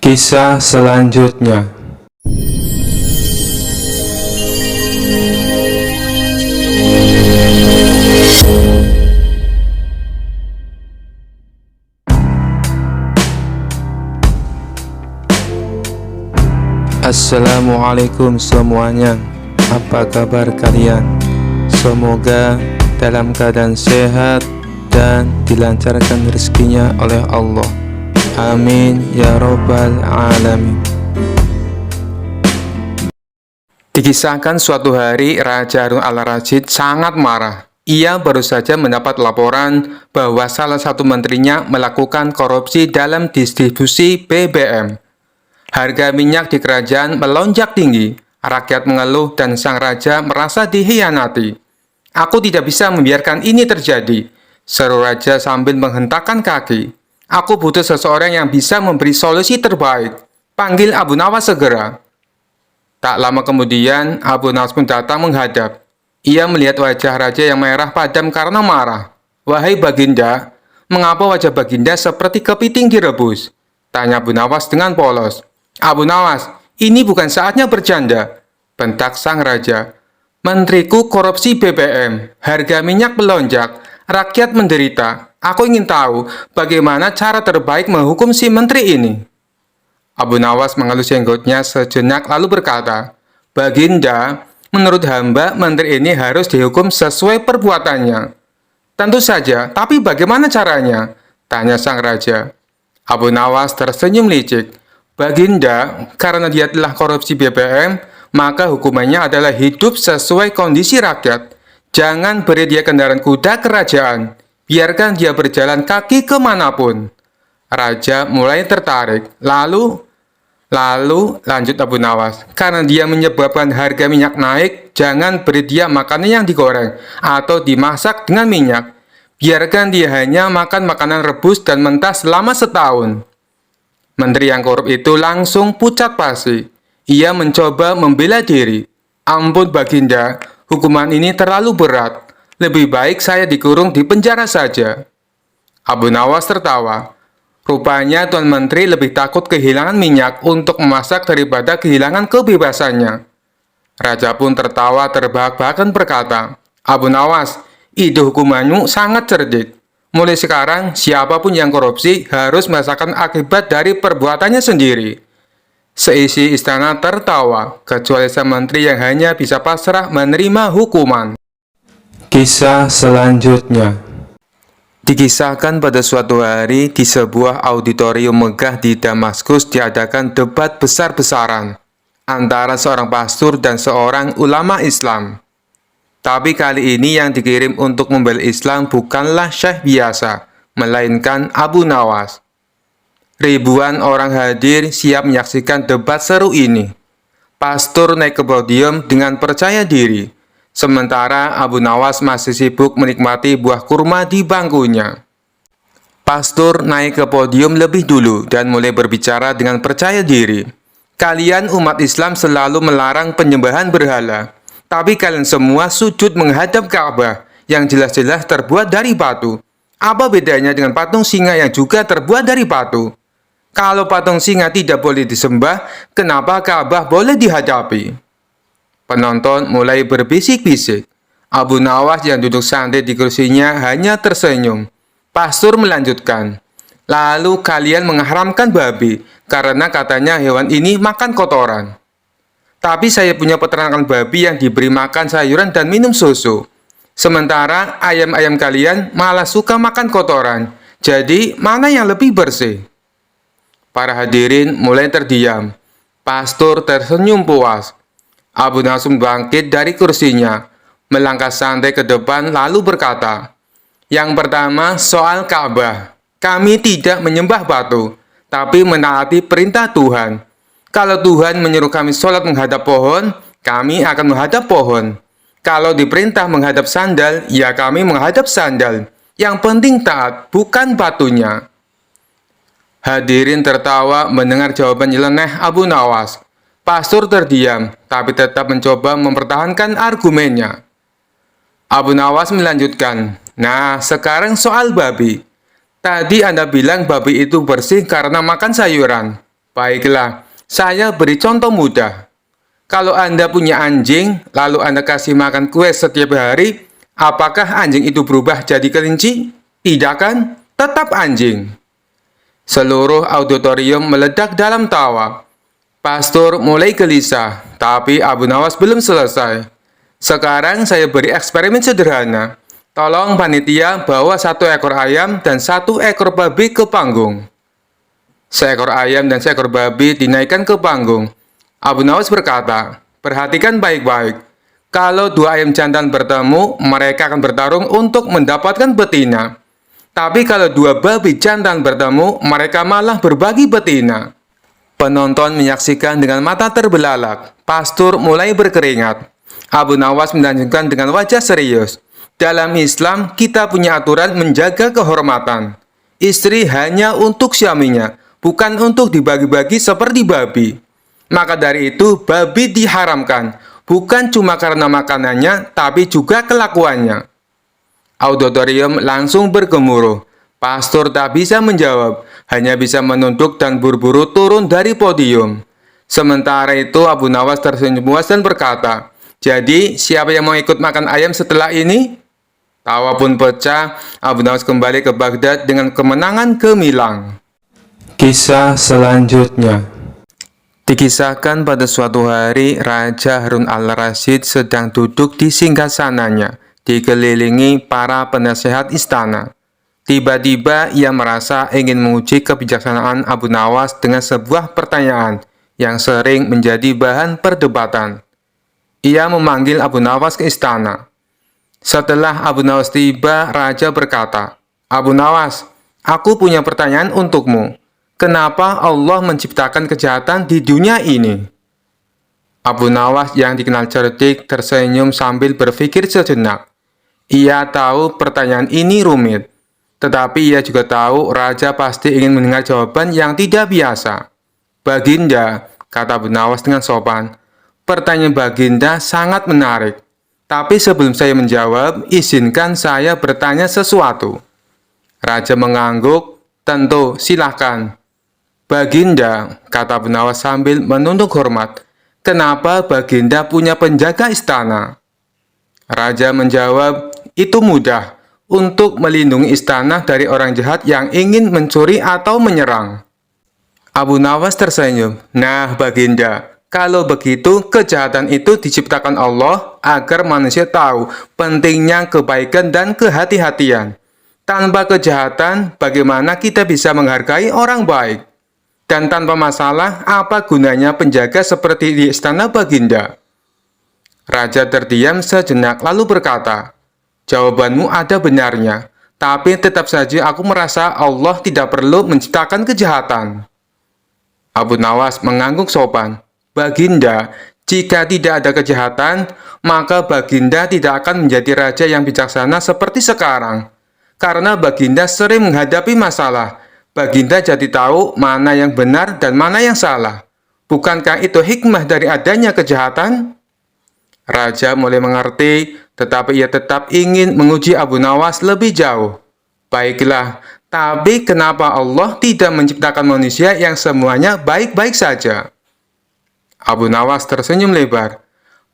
Kisah selanjutnya. Assalamualaikum semuanya. Apa kabar kalian? Semoga dalam keadaan sehat dan dilancarkan rezekinya oleh Allah. Amin ya robbal alamin. Dikisahkan suatu hari Raja Harun al-Rasyid sangat marah. Ia baru saja mendapat laporan bahwa salah satu menterinya melakukan korupsi dalam distribusi BBM. Harga minyak di kerajaan melonjak tinggi. Rakyat mengeluh dan sang raja merasa dikhianati. "Aku tidak bisa membiarkan ini terjadi," seru raja sambil menghentakkan kaki. "Aku butuh seseorang yang bisa memberi solusi terbaik. Panggil Abu Nawas segera." Tak lama kemudian, Abu Nawas pun datang menghadap. Ia melihat wajah raja yang merah padam karena marah. "Wahai Baginda, mengapa wajah Baginda seperti kepiting direbus?" tanya Abu Nawas dengan polos. "Abu Nawas, ini bukan saatnya bercanda," bentak sang raja. "Menteriku korupsi BBM, harga minyak melonjak, rakyat menderita. Aku ingin tahu bagaimana cara terbaik menghukum si menteri ini." Abu Nawas mengelus jenggotnya sejenak lalu berkata, "Baginda, menurut hamba menteri ini harus dihukum sesuai perbuatannya." "Tentu saja, tapi bagaimana caranya?" tanya sang raja. Abu Nawas tersenyum licik. "Baginda, karena dia telah korupsi BBM, maka hukumannya adalah hidup sesuai kondisi rakyat. Jangan beri dia kendaraan kuda kerajaan. Biarkan dia berjalan kaki kemanapun." Raja mulai tertarik. Lalu lanjut Abu Nawas, "Karena dia menyebabkan harga minyak naik, jangan beri dia makanan yang digoreng atau dimasak dengan minyak. Biarkan dia hanya makan makanan rebus dan mentah selama setahun." Menteri yang korup itu langsung pucat pasi. Ia mencoba membela diri. "Ampun Baginda, hukuman ini terlalu berat. Lebih baik saya dikurung di penjara saja." Abu Nawas tertawa. Rupanya Tuan Menteri lebih takut kehilangan minyak untuk memasak daripada kehilangan kebebasannya. Raja pun tertawa terbahak-bahak dan berkata, "Abu Nawas, ide hukumanmu sangat cerdik. Mulai sekarang, siapapun yang korupsi harus merasakan akibat dari perbuatannya sendiri." Seisi istana tertawa, kecuali sang menteri yang hanya bisa pasrah menerima hukuman. Kisah selanjutnya. Dikisahkan pada suatu hari di sebuah auditorium megah di Damaskus diadakan debat besar-besaran antara seorang pastor dan seorang ulama Islam. Tapi kali ini yang dikirim untuk membela Islam bukanlah syekh biasa, melainkan Abu Nawas. Ribuan orang hadir siap menyaksikan debat seru ini. Pastor naik ke podium dengan percaya diri, sementara Abu Nawas masih sibuk menikmati buah kurma di bangkunya. Pastor naik ke podium lebih dulu dan mulai berbicara dengan percaya diri. "Kalian umat Islam selalu melarang penyembahan berhala. Tapi kalian semua sujud menghadap Ka'bah yang jelas-jelas terbuat dari batu. Apa bedanya dengan patung singa yang juga terbuat dari batu? Kalau patung singa tidak boleh disembah, kenapa Ka'bah boleh dihadapi?" Penonton mulai berbisik-bisik. Abu Nawas yang duduk santai di kursinya hanya tersenyum. Pastor melanjutkan, "Lalu kalian mengharamkan babi karena katanya hewan ini makan kotoran. Tapi saya punya peternakan babi yang diberi makan sayuran dan minum susu. Sementara ayam-ayam kalian malah suka makan kotoran. Jadi, mana yang lebih bersih?" Para hadirin mulai terdiam. Pastor tersenyum puas. Abu Nawas bangkit dari kursinya, melangkah santai ke depan lalu berkata, "Yang pertama soal Ka'bah. Kami tidak menyembah batu, tapi menaati perintah Tuhan. Kalau Tuhan menyuruh kami sholat menghadap pohon, kami akan menghadap pohon. Kalau diperintah menghadap sandal, ya kami menghadap sandal. Yang penting taat, bukan batunya." Hadirin tertawa mendengar jawaban nyeleneh Abu Nawas. Pastor terdiam, tapi tetap mencoba mempertahankan argumennya. Abu Nawas melanjutkan, "Nah, sekarang soal babi. Tadi Anda bilang babi itu bersih karena makan sayuran. Baiklah, saya beri contoh mudah. Kalau Anda punya anjing, lalu Anda kasih makan kue setiap hari, apakah anjing itu berubah jadi kelinci? Tidak kan? Tetap anjing. Seluruh auditorium meledak dalam tawa. Pastor mulai gelisah, tapi Abu Nawas belum selesai. Sekarang saya beri eksperimen sederhana. Tolong panitia bawa 1 ekor ayam dan 1 ekor babi ke panggung. Seekor ayam dan seekor babi dinaikkan ke panggung. Abu Nawas berkata, perhatikan baik-baik. Kalau 2 ayam jantan bertemu, mereka akan bertarung untuk mendapatkan betina. Tapi kalau 2 babi jantan bertemu, mereka malah berbagi betina. Penonton menyaksikan dengan mata terbelalak. Pastor mulai berkeringat. Abu Nawas melanjutkan dengan wajah serius. Dalam Islam, kita punya aturan menjaga kehormatan. Istri hanya untuk suaminya, bukan untuk dibagi-bagi seperti babi. Maka dari itu, babi diharamkan, bukan cuma karena makanannya, tapi juga kelakuannya. Auditorium langsung bergemuruh. Pastor tak bisa menjawab, hanya bisa menunduk dan buru-buru turun dari podium. Sementara itu Abu Nawas tersenyum puas dan berkata, jadi siapa yang mau ikut makan ayam setelah ini? Tawa pun pecah. Abu Nawas kembali ke Baghdad dengan kemenangan gemilang. Kisah selanjutnya. Dikisahkan pada suatu hari, Raja Harun al-Rasyid sedang duduk di singgasananya, dikelilingi para penasehat istana. Tiba-tiba ia merasa ingin menguji kebijaksanaan Abu Nawas dengan sebuah pertanyaan yang sering menjadi bahan perdebatan. Ia memanggil Abu Nawas ke istana. Setelah Abu Nawas tiba, Raja berkata, Abu Nawas, aku punya pertanyaan untukmu. Kenapa Allah menciptakan kejahatan di dunia ini? Abu Nawas yang dikenal cerdik tersenyum sambil berpikir sejenak. Ia tahu pertanyaan ini rumit. Tetapi ia juga tahu Raja pasti ingin mendengar jawaban yang tidak biasa. Baginda, kata Abu Nawas dengan sopan, pertanyaan Baginda sangat menarik. Tapi sebelum saya menjawab, izinkan saya bertanya sesuatu. Raja mengangguk, tentu, silahkan. Baginda, kata Abu Nawas sambil menunduk hormat, kenapa Baginda punya penjaga istana? Raja menjawab, itu mudah. Untuk melindungi istana dari orang jahat yang ingin mencuri atau menyerang. Abu Nawas tersenyum. Nah, Baginda, kalau begitu kejahatan itu diciptakan Allah agar manusia tahu pentingnya kebaikan dan kehati-hatian. Tanpa kejahatan, bagaimana kita bisa menghargai orang baik? Dan tanpa masalah, apa gunanya penjaga seperti di istana Baginda? Raja terdiam sejenak lalu berkata, jawabanmu ada benarnya, tapi tetap saja aku merasa Allah tidak perlu menciptakan kejahatan. Abu Nawas mengangguk sopan. Baginda, jika tidak ada kejahatan, maka Baginda tidak akan menjadi raja yang bijaksana seperti sekarang. Karena Baginda sering menghadapi masalah, Baginda jadi tahu mana yang benar dan mana yang salah. Bukankah itu hikmah dari adanya kejahatan? Raja mulai mengerti, tetapi ia tetap ingin menguji Abu Nawas lebih jauh. Baiklah, tapi kenapa Allah tidak menciptakan manusia yang semuanya baik-baik saja? Abu Nawas tersenyum lebar.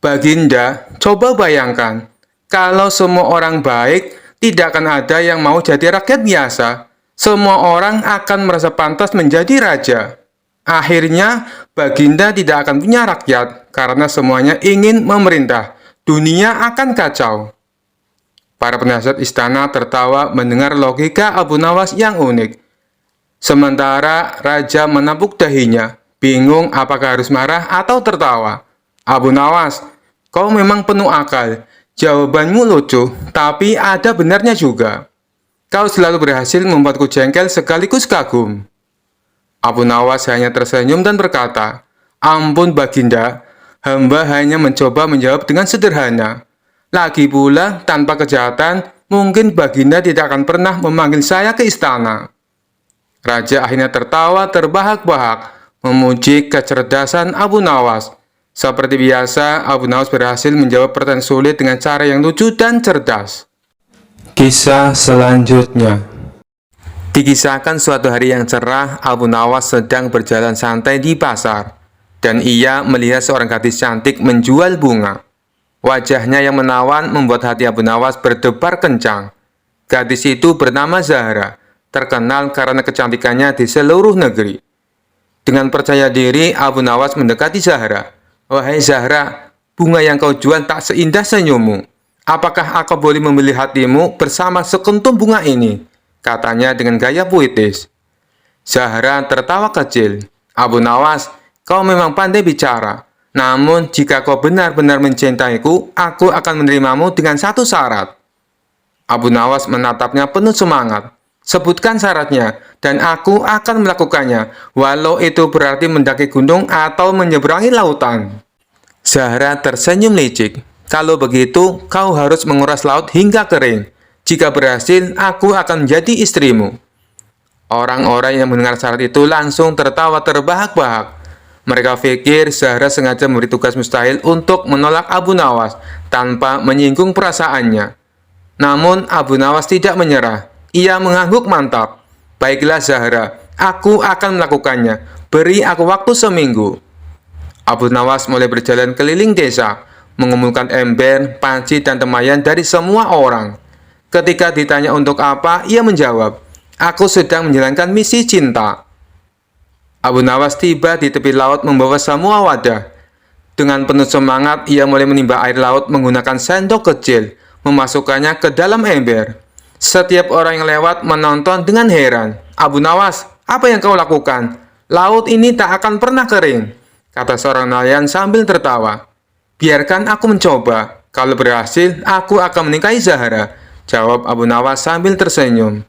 Baginda, coba bayangkan, kalau semua orang baik, tidak akan ada yang mau jadi rakyat biasa. Semua orang akan merasa pantas menjadi raja. Akhirnya, Baginda tidak akan punya rakyat, karena semuanya ingin memerintah. Dunia akan kacau. Para penasihat istana tertawa mendengar logika Abu Nawas yang unik. Sementara Raja menapuk dahinya, bingung apakah harus marah atau tertawa. Abu Nawas, kau memang penuh akal. Jawabanmu lucu, tapi ada benarnya juga. Kau selalu berhasil membuatku jengkel sekaligus kagum. Abu Nawas hanya tersenyum dan berkata, ampun Baginda, hamba hanya mencoba menjawab dengan sederhana. Lagi pula, tanpa kejahatan, mungkin Baginda tidak akan pernah memanggil saya ke istana. Raja akhirnya tertawa terbahak-bahak, memuji kecerdasan Abu Nawas. Seperti biasa, Abu Nawas berhasil menjawab pertanyaan sulit dengan cara yang lucu dan cerdas. Kisah selanjutnya. Dikisahkan suatu hari yang cerah, Abu Nawas sedang berjalan santai di pasar, dan ia melihat seorang gadis cantik menjual bunga. Wajahnya yang menawan membuat hati Abu Nawas berdebar kencang. Gadis itu bernama Zahra, terkenal karena kecantikannya di seluruh negeri. Dengan percaya diri, Abu Nawas mendekati Zahra. "Wahai Zahra, bunga yang kau jual tak seindah senyummu. Apakah aku boleh membeli hatimu bersama sekuntum bunga ini?" katanya dengan gaya puitis. Zahra tertawa kecil. "Abu Nawas, kau memang pandai bicara. Namun, jika kau benar-benar mencintaiku, aku akan menerimamu dengan satu syarat." Abu Nawas menatapnya penuh semangat. "Sebutkan syaratnya, dan aku akan melakukannya, walau itu berarti mendaki gunung atau menyeberangi lautan." Zahra tersenyum licik. "Kalau begitu, kau harus menguras laut hingga kering. Jika berhasil, aku akan menjadi istrimu." Orang-orang yang mendengar syarat itu langsung tertawa terbahak-bahak. Mereka pikir Zahra sengaja memberi tugas mustahil untuk menolak Abu Nawas tanpa menyinggung perasaannya. Namun Abu Nawas tidak menyerah. Ia mengangguk mantap. "Baiklah Zahra, aku akan melakukannya. Beri aku waktu seminggu." Abu Nawas mulai berjalan keliling desa, mengumpulkan ember, panci, dan temayan dari semua orang. Ketika ditanya untuk apa, ia menjawab, "Aku sedang menjalankan misi cinta." Abu Nawas tiba di tepi laut membawa semua wadah. Dengan penuh semangat, ia mulai menimba air laut menggunakan sendok kecil, memasukkannya ke dalam ember. Setiap orang yang lewat menonton dengan heran. "Abu Nawas, apa yang kau lakukan? Laut ini tak akan pernah kering," kata seorang nelayan sambil tertawa. "Biarkan aku mencoba. Kalau berhasil, aku akan menikahi Zahra," jawab Abu Nawas sambil tersenyum.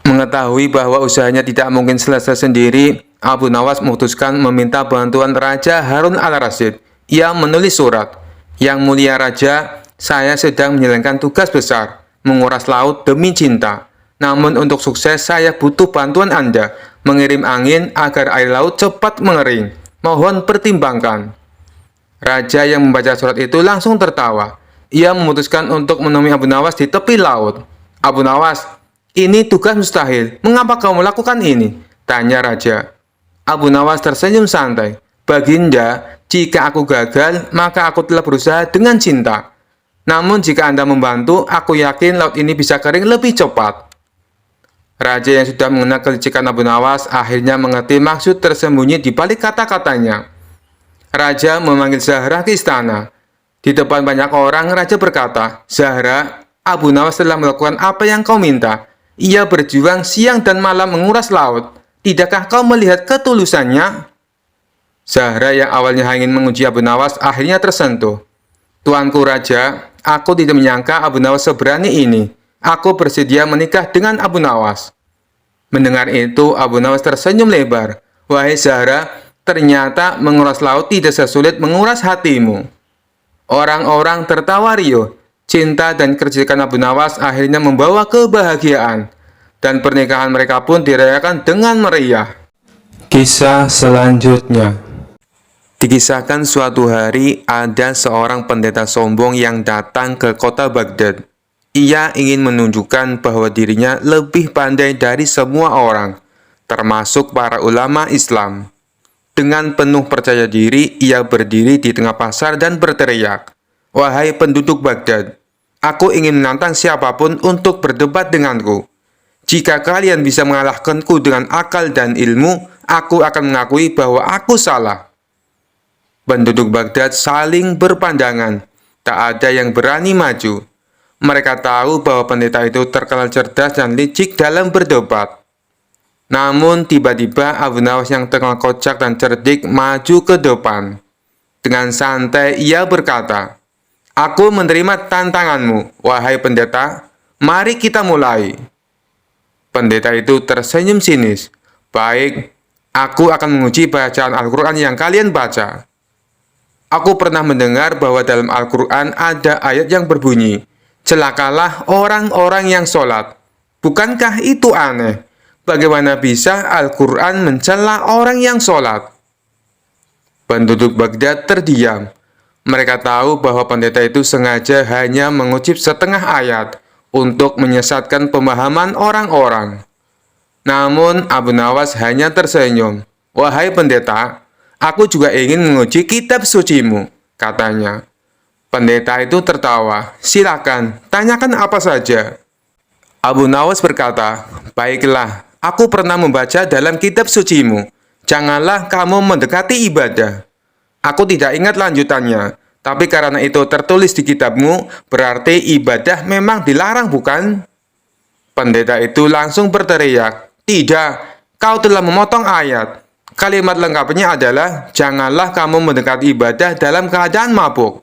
Mengetahui bahwa usahanya tidak mungkin selesai sendiri, Abu Nawas memutuskan meminta bantuan Raja Harun al-Rasyid. Ia menulis surat, "Yang mulia Raja, saya sedang menjalankan tugas besar, menguras laut demi cinta. Namun untuk sukses saya butuh bantuan Anda, mengirim angin agar air laut cepat mengering. Mohon pertimbangkan." Raja yang membaca surat itu langsung tertawa. Ia memutuskan untuk menemui Abu Nawas di tepi laut. "Abu Nawas, ini tugas mustahil. Mengapa kau melakukan ini?" tanya Raja. Abu Nawas tersenyum santai. "Baginda, jika aku gagal, maka aku telah berusaha dengan cinta. Namun jika Anda membantu, aku yakin laut ini bisa kering lebih cepat." Raja yang sudah mengenal kelicikan Abu Nawas akhirnya mengerti maksud tersembunyi di balik kata-katanya. Raja memanggil Zahra ke istana. Di depan banyak orang, Raja berkata, "Zahra, Abu Nawas telah melakukan apa yang kau minta. Ia berjuang siang dan malam menguras laut. Tidakkah kau melihat ketulusannya?" Zahra yang awalnya ingin menguji Abu Nawas akhirnya tersentuh. "Tuanku Raja, aku tidak menyangka Abu Nawas seberani ini. Aku bersedia menikah dengan Abu Nawas." Mendengar itu, Abu Nawas tersenyum lebar. "Wahai Zahra, ternyata menguras laut tidak sesulit menguras hatimu." Orang-orang tertawa riuh. Cinta dan kecerdikan Abu Nawas akhirnya membawa kebahagiaan, dan pernikahan mereka pun dirayakan dengan meriah. Kisah selanjutnya. Dikisahkan suatu hari ada seorang pendeta sombong yang datang ke kota Baghdad. Ia ingin menunjukkan bahwa dirinya lebih pandai dari semua orang, termasuk para ulama Islam. Dengan penuh percaya diri, ia berdiri di tengah pasar dan berteriak, "Wahai penduduk Baghdad, aku ingin menantang siapapun untuk berdebat denganku. Jika kalian bisa mengalahkanku dengan akal dan ilmu, aku akan mengakui bahwa aku salah." Penduduk Baghdad saling berpandangan. Tak ada yang berani maju. Mereka tahu bahwa pendeta itu terkenal cerdas dan licik dalam berdebat. Namun tiba-tiba Abu Nawas yang terkenal kocak dan cerdik maju ke depan. Dengan santai ia berkata, "Aku menerima tantanganmu, wahai pendeta. Mari kita mulai." Pendeta itu tersenyum sinis. "Baik, aku akan menguji bacaan Al-Quran yang kalian baca. Aku pernah mendengar bahwa dalam Al-Quran ada ayat yang berbunyi, 'Celakalah orang-orang yang sholat.' Bukankah itu aneh? Bagaimana bisa Al-Quran mencela orang yang sholat?" Penduduk Baghdad terdiam. Mereka tahu bahwa pendeta itu sengaja hanya mengutip setengah ayat untuk menyesatkan pemahaman orang-orang. Namun Abu Nawas hanya tersenyum. "Wahai pendeta, aku juga ingin menguji kitab sucimu," katanya. Pendeta itu tertawa. "Silakan, tanyakan apa saja." Abu Nawas berkata, "Baiklah, aku pernah membaca dalam kitab sucimu. Janganlah kamu mendekati ibadah." Aku tidak ingat lanjutannya, tapi karena itu tertulis di kitabmu, berarti ibadah memang dilarang, bukan? Pendeta itu langsung berteriak, "Tidak, kau telah memotong ayat. Kalimat lengkapnya adalah, janganlah kamu mendekati ibadah dalam keadaan mabuk."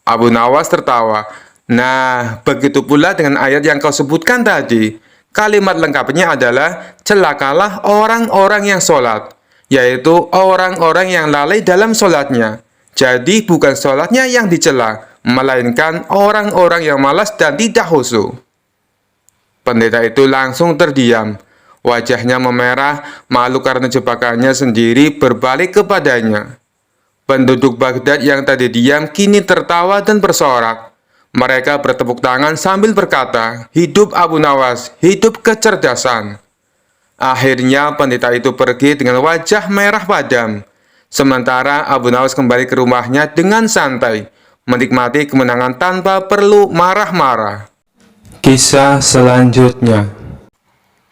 Abu Nawas tertawa. "Nah, begitu pula dengan ayat yang kau sebutkan tadi. Kalimat lengkapnya adalah, celakalah orang-orang yang sholat, yaitu orang-orang yang lalai dalam sholatnya. Jadi bukan sholatnya yang dicela, melainkan orang-orang yang malas dan tidak khusyuk." Pendeta itu langsung terdiam. Wajahnya memerah, malu karena jebakannya sendiri berbalik kepadanya. Penduduk Baghdad yang tadi diam kini tertawa dan bersorak. Mereka bertepuk tangan sambil berkata, "Hidup Abu Nawas, hidup kecerdasan." Akhirnya pendeta itu pergi dengan wajah merah padam. Sementara Abu Nawas kembali ke rumahnya dengan santai, menikmati kemenangan tanpa perlu marah-marah. Kisah selanjutnya.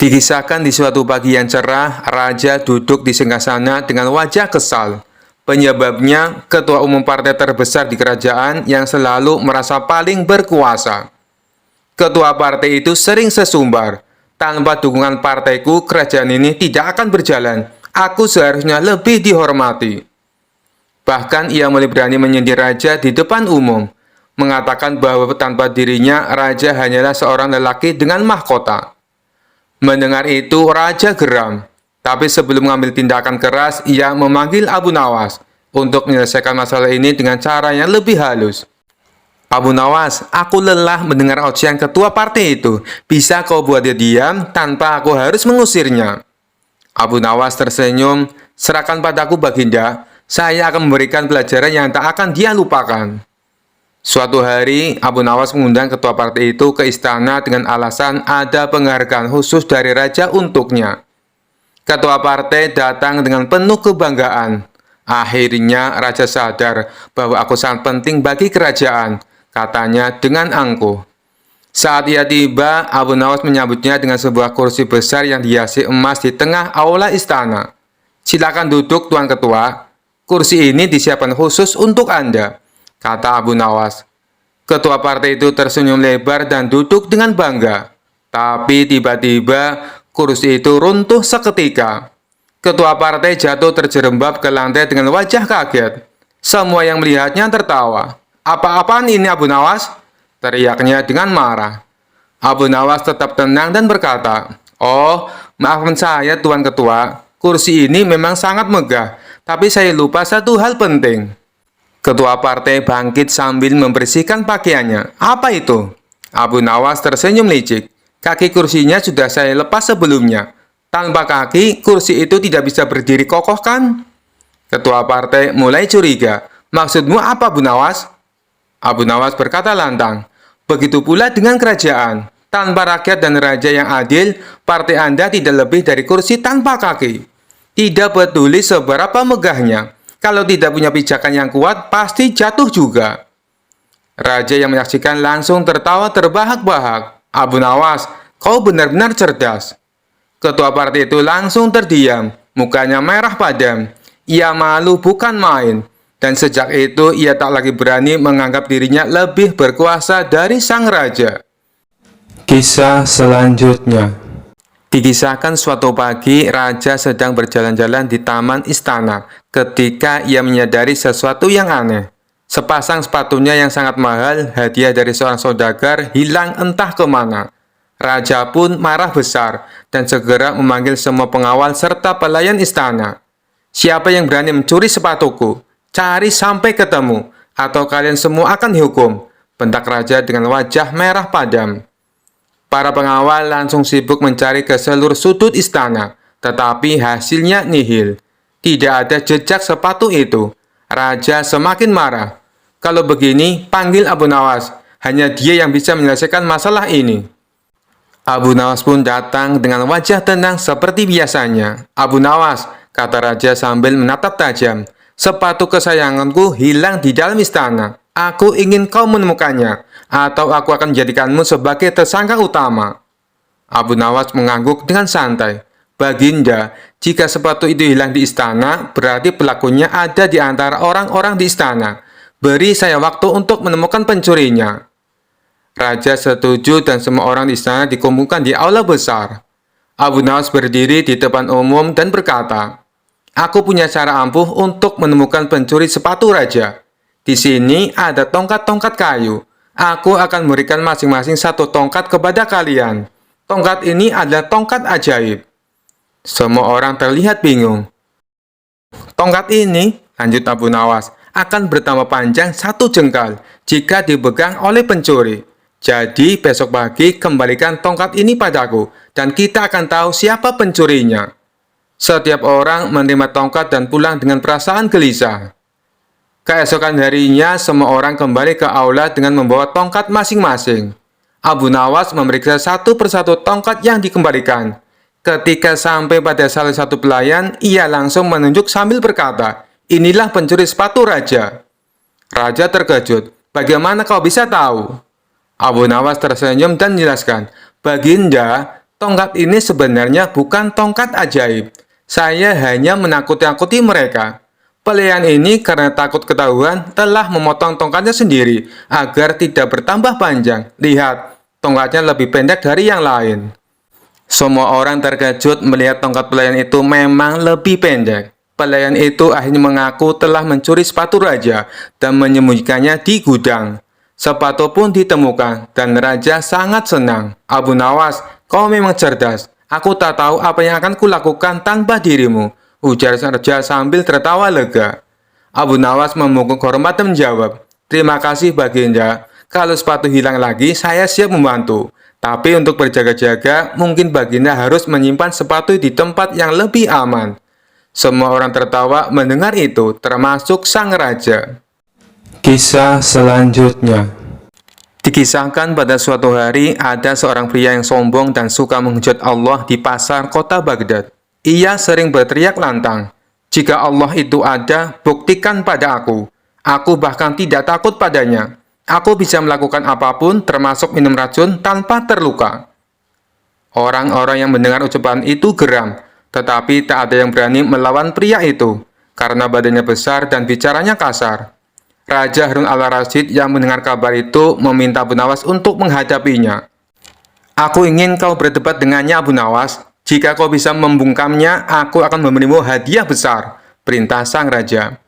Dikisahkan di suatu pagi yang cerah, raja duduk di singgasana dengan wajah kesal. Penyebabnya, ketua umum partai terbesar di kerajaan yang selalu merasa paling berkuasa. Ketua partai itu sering sesumbar. "Tanpa dukungan partaiku, kerajaan ini tidak akan berjalan. Aku seharusnya lebih dihormati." Bahkan ia mulai berani menyindir raja di depan umum, mengatakan bahwa tanpa dirinya, raja hanyalah seorang lelaki dengan mahkota. Mendengar itu, raja geram. Tapi sebelum mengambil tindakan keras, ia memanggil Abu Nawas untuk menyelesaikan masalah ini dengan cara yang lebih halus. "Abu Nawas, aku lelah mendengar ocehan ketua partai itu. Bisa kau buat dia diam tanpa aku harus mengusirnya?" Abu Nawas tersenyum. "Serahkan padaku, Baginda. Saya akan memberikan pelajaran yang tak akan dia lupakan." Suatu hari, Abu Nawas mengundang ketua partai itu ke istana dengan alasan ada penghargaan khusus dari raja untuknya. Ketua partai datang dengan penuh kebanggaan. "Akhirnya raja sadar bahwa aku sangat penting bagi kerajaan," katanya dengan angkuh. Saat ia tiba, Abu Nawas menyambutnya dengan sebuah kursi besar yang dihiasi emas di tengah aula istana. "Silakan duduk, Tuan Ketua. Kursi ini disiapkan khusus untuk Anda," kata Abu Nawas. Ketua partai itu tersenyum lebar dan duduk dengan bangga. Tapi tiba-tiba kursi itu runtuh seketika. Ketua partai jatuh terjerembab ke lantai dengan wajah kaget. Semua yang melihatnya tertawa. "Apa-apaan ini, Abu Nawas?" teriaknya dengan marah. Abu Nawas tetap tenang dan berkata, "Oh, maafkan saya, Tuan Ketua. Kursi ini memang sangat megah, tapi saya lupa satu hal penting." Ketua partai bangkit sambil membersihkan pakaiannya. "Apa itu?" Abu Nawas tersenyum licik. "Kaki kursinya sudah saya lepas sebelumnya. Tanpa kaki, kursi itu tidak bisa berdiri kokoh, kan?" Ketua partai mulai curiga. "Maksudmu apa, Abu Nawas?" Abu Nawas berkata lantang, "Begitu pula dengan kerajaan. Tanpa rakyat dan raja yang adil, partai Anda tidak lebih dari kursi tanpa kaki. Tidak peduli seberapa megahnya. Kalau tidak punya pijakan yang kuat, pasti jatuh juga." Raja yang menyaksikan langsung tertawa terbahak-bahak. "Abu Nawas, kau benar-benar cerdas." Ketua partai itu langsung terdiam, mukanya merah padam. Ia malu bukan main, dan sejak itu ia tak lagi berani menganggap dirinya lebih berkuasa dari sang raja. Kisah selanjutnya. Dikisahkan suatu pagi, raja sedang berjalan-jalan di taman istana ketika ia menyadari sesuatu yang aneh. Sepasang sepatunya yang sangat mahal, hadiah dari seorang saudagar, hilang entah kemana. Raja pun marah besar dan segera memanggil semua pengawal serta pelayan istana. "Siapa yang berani mencuri sepatuku? Cari sampai ketemu, atau kalian semua akan dihukum," bentak raja dengan wajah merah padam. Para pengawal langsung sibuk mencari ke seluruh sudut istana, tetapi hasilnya nihil. Tidak ada jejak sepatu itu. Raja semakin marah. "Kalau begini, panggil Abu Nawas. Hanya dia yang bisa menyelesaikan masalah ini." Abu Nawas pun datang dengan wajah tenang seperti biasanya. "Abu Nawas," kata raja sambil menatap tajam, "sepatu kesayanganku hilang di dalam istana. Aku ingin kau menemukannya, atau aku akan menjadikanmu sebagai tersangka utama." Abu Nawas mengangguk dengan santai. "Baginda, jika sepatu itu hilang di istana, berarti pelakunya ada di antara orang-orang di istana. Beri saya waktu untuk menemukan pencurinya." Raja setuju dan semua orang di istana dikumpulkan di aula besar. Abu Nawas berdiri di depan umum dan berkata, "Aku punya cara ampuh untuk menemukan pencuri sepatu raja. Di sini ada tongkat-tongkat kayu. Aku akan memberikan masing-masing satu tongkat kepada kalian. Tongkat ini adalah tongkat ajaib." Semua orang terlihat bingung. "Tongkat ini," lanjut Abu Nawas, "akan bertambah panjang 1 jengkal jika dipegang oleh pencuri. Jadi besok pagi kembalikan tongkat ini padaku dan kita akan tahu siapa pencurinya." Setiap orang menerima tongkat dan pulang dengan perasaan gelisah. Keesokan harinya semua orang kembali ke aula dengan membawa tongkat masing-masing. Abu Nawas memeriksa satu persatu tongkat yang dikembalikan. Ketika sampai pada salah satu pelayan, ia langsung menunjuk sambil berkata, "Inilah pencuri sepatu raja." Raja terkejut. "Bagaimana kau bisa tahu?" Abu Nawas tersenyum dan menjelaskan, "Baginda, tongkat ini sebenarnya bukan tongkat ajaib. Saya hanya menakut-nakuti mereka. Pelayan ini karena takut ketahuan telah memotong tongkatnya sendiri agar tidak bertambah panjang. Lihat, tongkatnya lebih pendek dari yang lain." Semua orang terkejut melihat tongkat pelayan itu memang lebih pendek. Pelayan itu akhirnya mengaku telah mencuri sepatu raja dan menyembunyikannya di gudang. Sepatu pun ditemukan dan raja sangat senang. "Abu Nawas, kau memang cerdas. Aku tak tahu apa yang akan kulakukan tanpa dirimu," ujar raja sambil tertawa lega. Abu Nawas memungkuk hormat dan menjawab, "Terima kasih Baginda. Kalau sepatu hilang lagi, saya siap membantu. Tapi untuk berjaga-jaga, mungkin Baginda harus menyimpan sepatu di tempat yang lebih aman." Semua orang tertawa mendengar itu, termasuk sang raja. Kisah selanjutnya. Dikisahkan pada suatu hari, ada seorang pria yang sombong dan suka menghujat Allah di pasar kota Baghdad. Ia sering berteriak lantang, "Jika Allah itu ada, buktikan pada aku. Aku bahkan tidak takut padanya. Aku bisa melakukan apapun, termasuk minum racun, tanpa terluka." Orang-orang yang mendengar ucapan itu geram, tetapi tak ada yang berani melawan pria itu, karena badannya besar dan bicaranya kasar. Raja Harun al-Rasyid yang mendengar kabar itu meminta Abu Nawas untuk menghadapinya. "Aku ingin kau berdebat dengannya, Abu Nawas. Jika kau bisa membungkamnya, aku akan memberimu hadiah besar," perintah sang raja.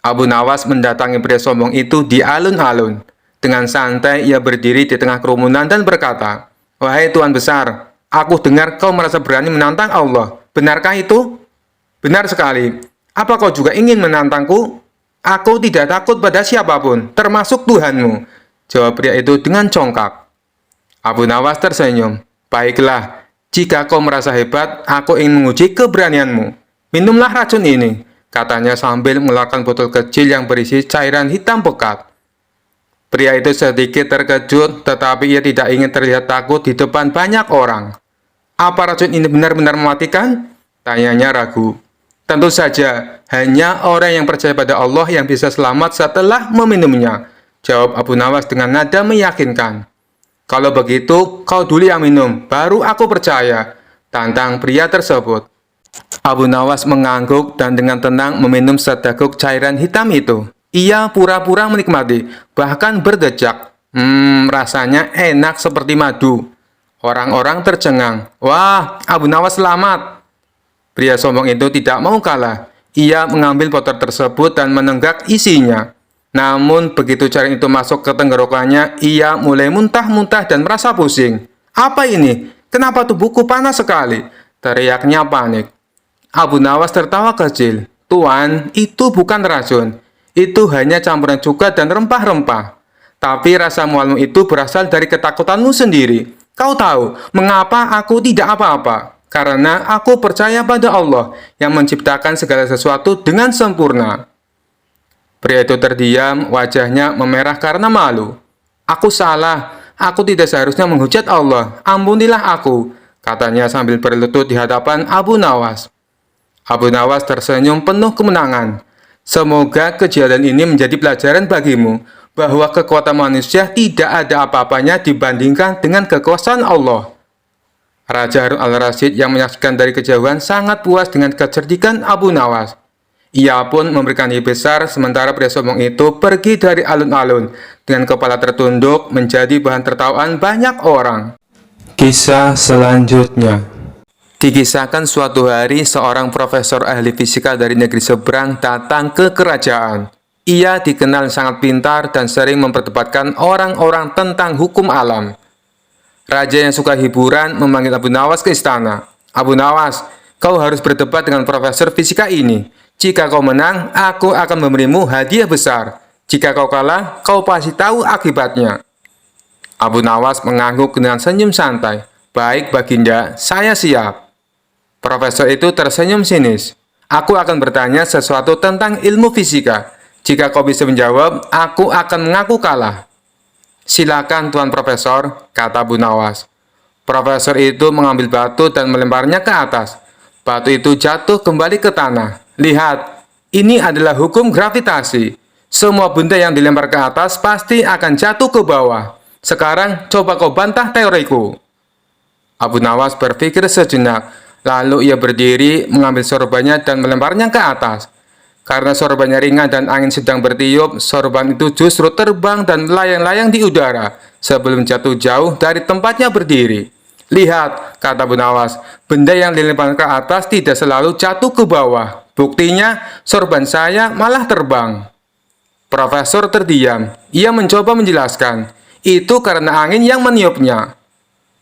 Abu Nawas mendatangi pria sombong itu di alun-alun. Dengan santai ia berdiri di tengah kerumunan dan berkata, "Wahai Tuan Besar, aku dengar kau merasa berani menantang Allah. Benarkah itu?" "Benar sekali. Apa kau juga ingin menantangku?" "Aku tidak takut pada siapapun, termasuk Tuhanmu," jawab pria itu dengan congkak. Abu Nawas tersenyum. "Baiklah, jika kau merasa hebat, aku ingin menguji keberanianmu. Minumlah racun ini," katanya sambil mengeluarkan botol kecil yang berisi cairan hitam pekat. Pria itu sedikit terkejut, tetapi ia tidak ingin terlihat takut di depan banyak orang. "Apa racun ini benar-benar mematikan?" tanyanya ragu. "Tentu saja, hanya orang yang percaya pada Allah yang bisa selamat setelah meminumnya," jawab Abu Nawas dengan nada meyakinkan. "Kalau begitu, kau dulu yang minum, baru aku percaya," tantang pria tersebut. Abu Nawas mengangguk dan dengan tenang meminum seteguk cairan hitam itu. Ia pura-pura menikmati, bahkan berdecak. Rasanya enak seperti madu. Orang-orang tercengang. "Wah, Abu Nawas selamat." Pria sombong itu tidak mau kalah. Ia mengambil botol tersebut dan menenggak isinya. Namun, begitu cairan itu masuk ke tenggorokannya, ia mulai muntah-muntah dan merasa pusing. "Apa ini? Kenapa tubuhku panas sekali?" teriaknya panik. Abu Nawas tertawa kecil. "Tuan, itu bukan racun. Itu hanya campuran cuka dan rempah-rempah. Tapi rasa mualmu itu berasal dari ketakutanmu sendiri. Kau tahu mengapa aku tidak apa-apa? Karena aku percaya pada Allah yang menciptakan segala sesuatu dengan sempurna." Pria itu terdiam, wajahnya memerah karena malu. "Aku salah. aku tidak seharusnya menghujat Allah. Ampunilah aku, katanya sambil berlutut di hadapan Abu Nawas. Abu Nawas tersenyum penuh kemenangan. Semoga kejadian ini menjadi pelajaran bagimu, bahwa kekuatan manusia tidak ada apa-apanya dibandingkan dengan kekuasaan Allah. Raja Harun al-Rasyid yang menyaksikan dari kejauhan sangat puas dengan kecerdikan Abu Nawas. Ia pun memberikan hadiah besar, sementara pria sombong itu pergi dari alun-alun dengan kepala tertunduk, menjadi bahan tertawaan banyak orang. Kisah selanjutnya. Dikisahkan suatu hari seorang profesor ahli fisika dari negeri seberang datang ke kerajaan. Ia dikenal sangat pintar dan sering memperdebatkan orang-orang tentang hukum alam. Raja yang suka hiburan memanggil Abu Nawas ke istana. Abu Nawas, kau harus berdebat dengan profesor fisika ini. Jika kau menang, aku akan memberimu hadiah besar. Jika kau kalah, kau pasti tahu akibatnya. Abu Nawas mengangguk dengan senyum santai. Baik, Baginda, saya siap. Profesor itu tersenyum sinis. Aku akan bertanya sesuatu tentang ilmu fisika. Jika kau bisa menjawab, aku akan mengaku kalah. Silakan, Tuan Profesor, kata Abu Nawas. Profesor itu mengambil batu dan melemparnya ke atas. Batu itu jatuh kembali ke tanah. Lihat, ini adalah hukum gravitasi. Semua benda yang dilempar ke atas pasti akan jatuh ke bawah. Sekarang, coba kau bantah teoriku. Abu Nawas berpikir sejenak. Lalu ia berdiri, mengambil sorbannya dan melemparnya ke atas. Karena sorbannya ringan dan angin sedang bertiup, sorban itu justru terbang dan melayang-layang di udara sebelum jatuh jauh dari tempatnya berdiri. Lihat, kata Abu Nawas, benda yang dilempar ke atas tidak selalu jatuh ke bawah. Buktinya, sorban saya malah terbang. Profesor terdiam. Ia mencoba menjelaskan. Itu karena angin yang meniupnya.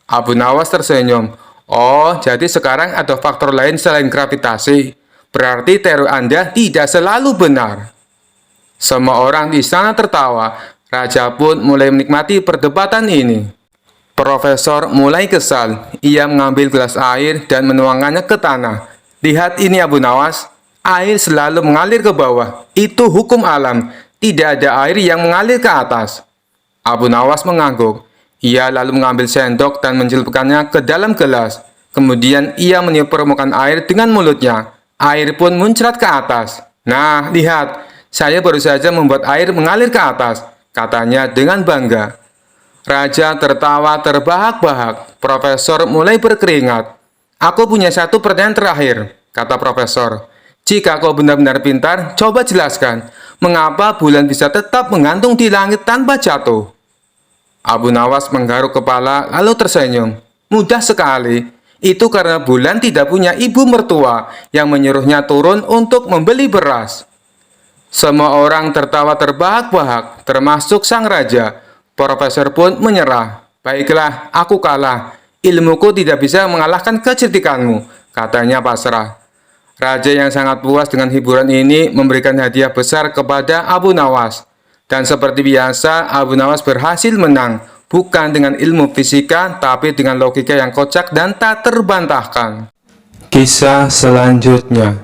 Abu Nawas tersenyum. Oh, jadi sekarang ada faktor lain selain gravitasi. Berarti teori Anda tidak selalu benar. Semua orang di sana tertawa. Raja pun mulai menikmati perdebatan ini. Profesor mulai kesal. Ia mengambil gelas air dan menuangkannya ke tanah. Lihat ini Abu Nawas. Air selalu mengalir ke bawah. Itu hukum alam. Tidak ada air yang mengalir ke atas. Abu Nawas mengangguk. Ia lalu mengambil sendok dan mencelupkannya ke dalam gelas. Kemudian ia meniup permukaan air dengan mulutnya. Air pun muncrat ke atas. Nah, lihat, saya baru saja membuat air mengalir ke atas, katanya dengan bangga. Raja tertawa terbahak-bahak. Profesor mulai berkeringat. Aku punya satu pertanyaan terakhir, kata profesor. Jika kau benar-benar pintar, coba jelaskan, mengapa bulan bisa tetap menggantung di langit tanpa jatuh? Abu Nawas menggaruk kepala lalu tersenyum. Mudah sekali. Itu karena bulan tidak punya ibu mertua yang menyuruhnya turun untuk membeli beras. Semua orang tertawa terbahak-bahak, termasuk sang raja. Profesor pun menyerah. Baiklah, aku kalah. Ilmuku tidak bisa mengalahkan kecerdikanmu, katanya pasrah. Raja yang sangat puas dengan hiburan ini memberikan hadiah besar kepada Abu Nawas. Dan seperti biasa, Abu Nawas berhasil menang. Bukan dengan ilmu fisika, tapi dengan logika yang kocak dan tak terbantahkan. Kisah selanjutnya.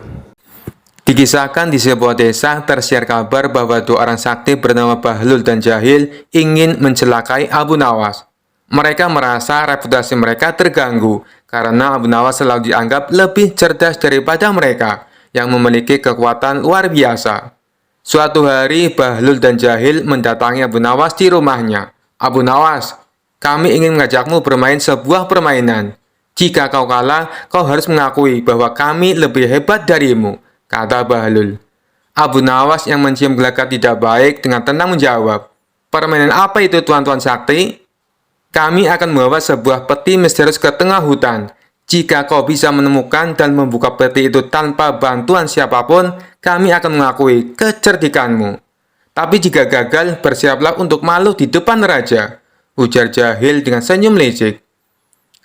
Dikisahkan di sebuah desa tersiar kabar bahwa dua orang sakti bernama Bahlul dan Jahil ingin mencelakai Abu Nawas. Mereka merasa reputasi mereka terganggu karena Abu Nawas selalu dianggap lebih cerdas daripada mereka yang memiliki kekuatan luar biasa. Suatu hari Bahlul dan Jahil mendatangi Abu Nawas di rumahnya. Abu Nawas, kami ingin mengajakmu bermain sebuah permainan. Jika kau kalah, kau harus mengakui bahwa kami lebih hebat darimu, kata Bahlul. Abu Nawas yang mencium gelagat tidak baik dengan tenang menjawab, permainan apa itu tuan-tuan sakti? Kami akan membawa sebuah peti misterius ke tengah hutan. Jika kau bisa menemukan dan membuka peti itu tanpa bantuan siapapun, kami akan mengakui kecerdikanmu. Tapi jika gagal, bersiaplah untuk malu di depan raja, ujar Jahil dengan senyum licik.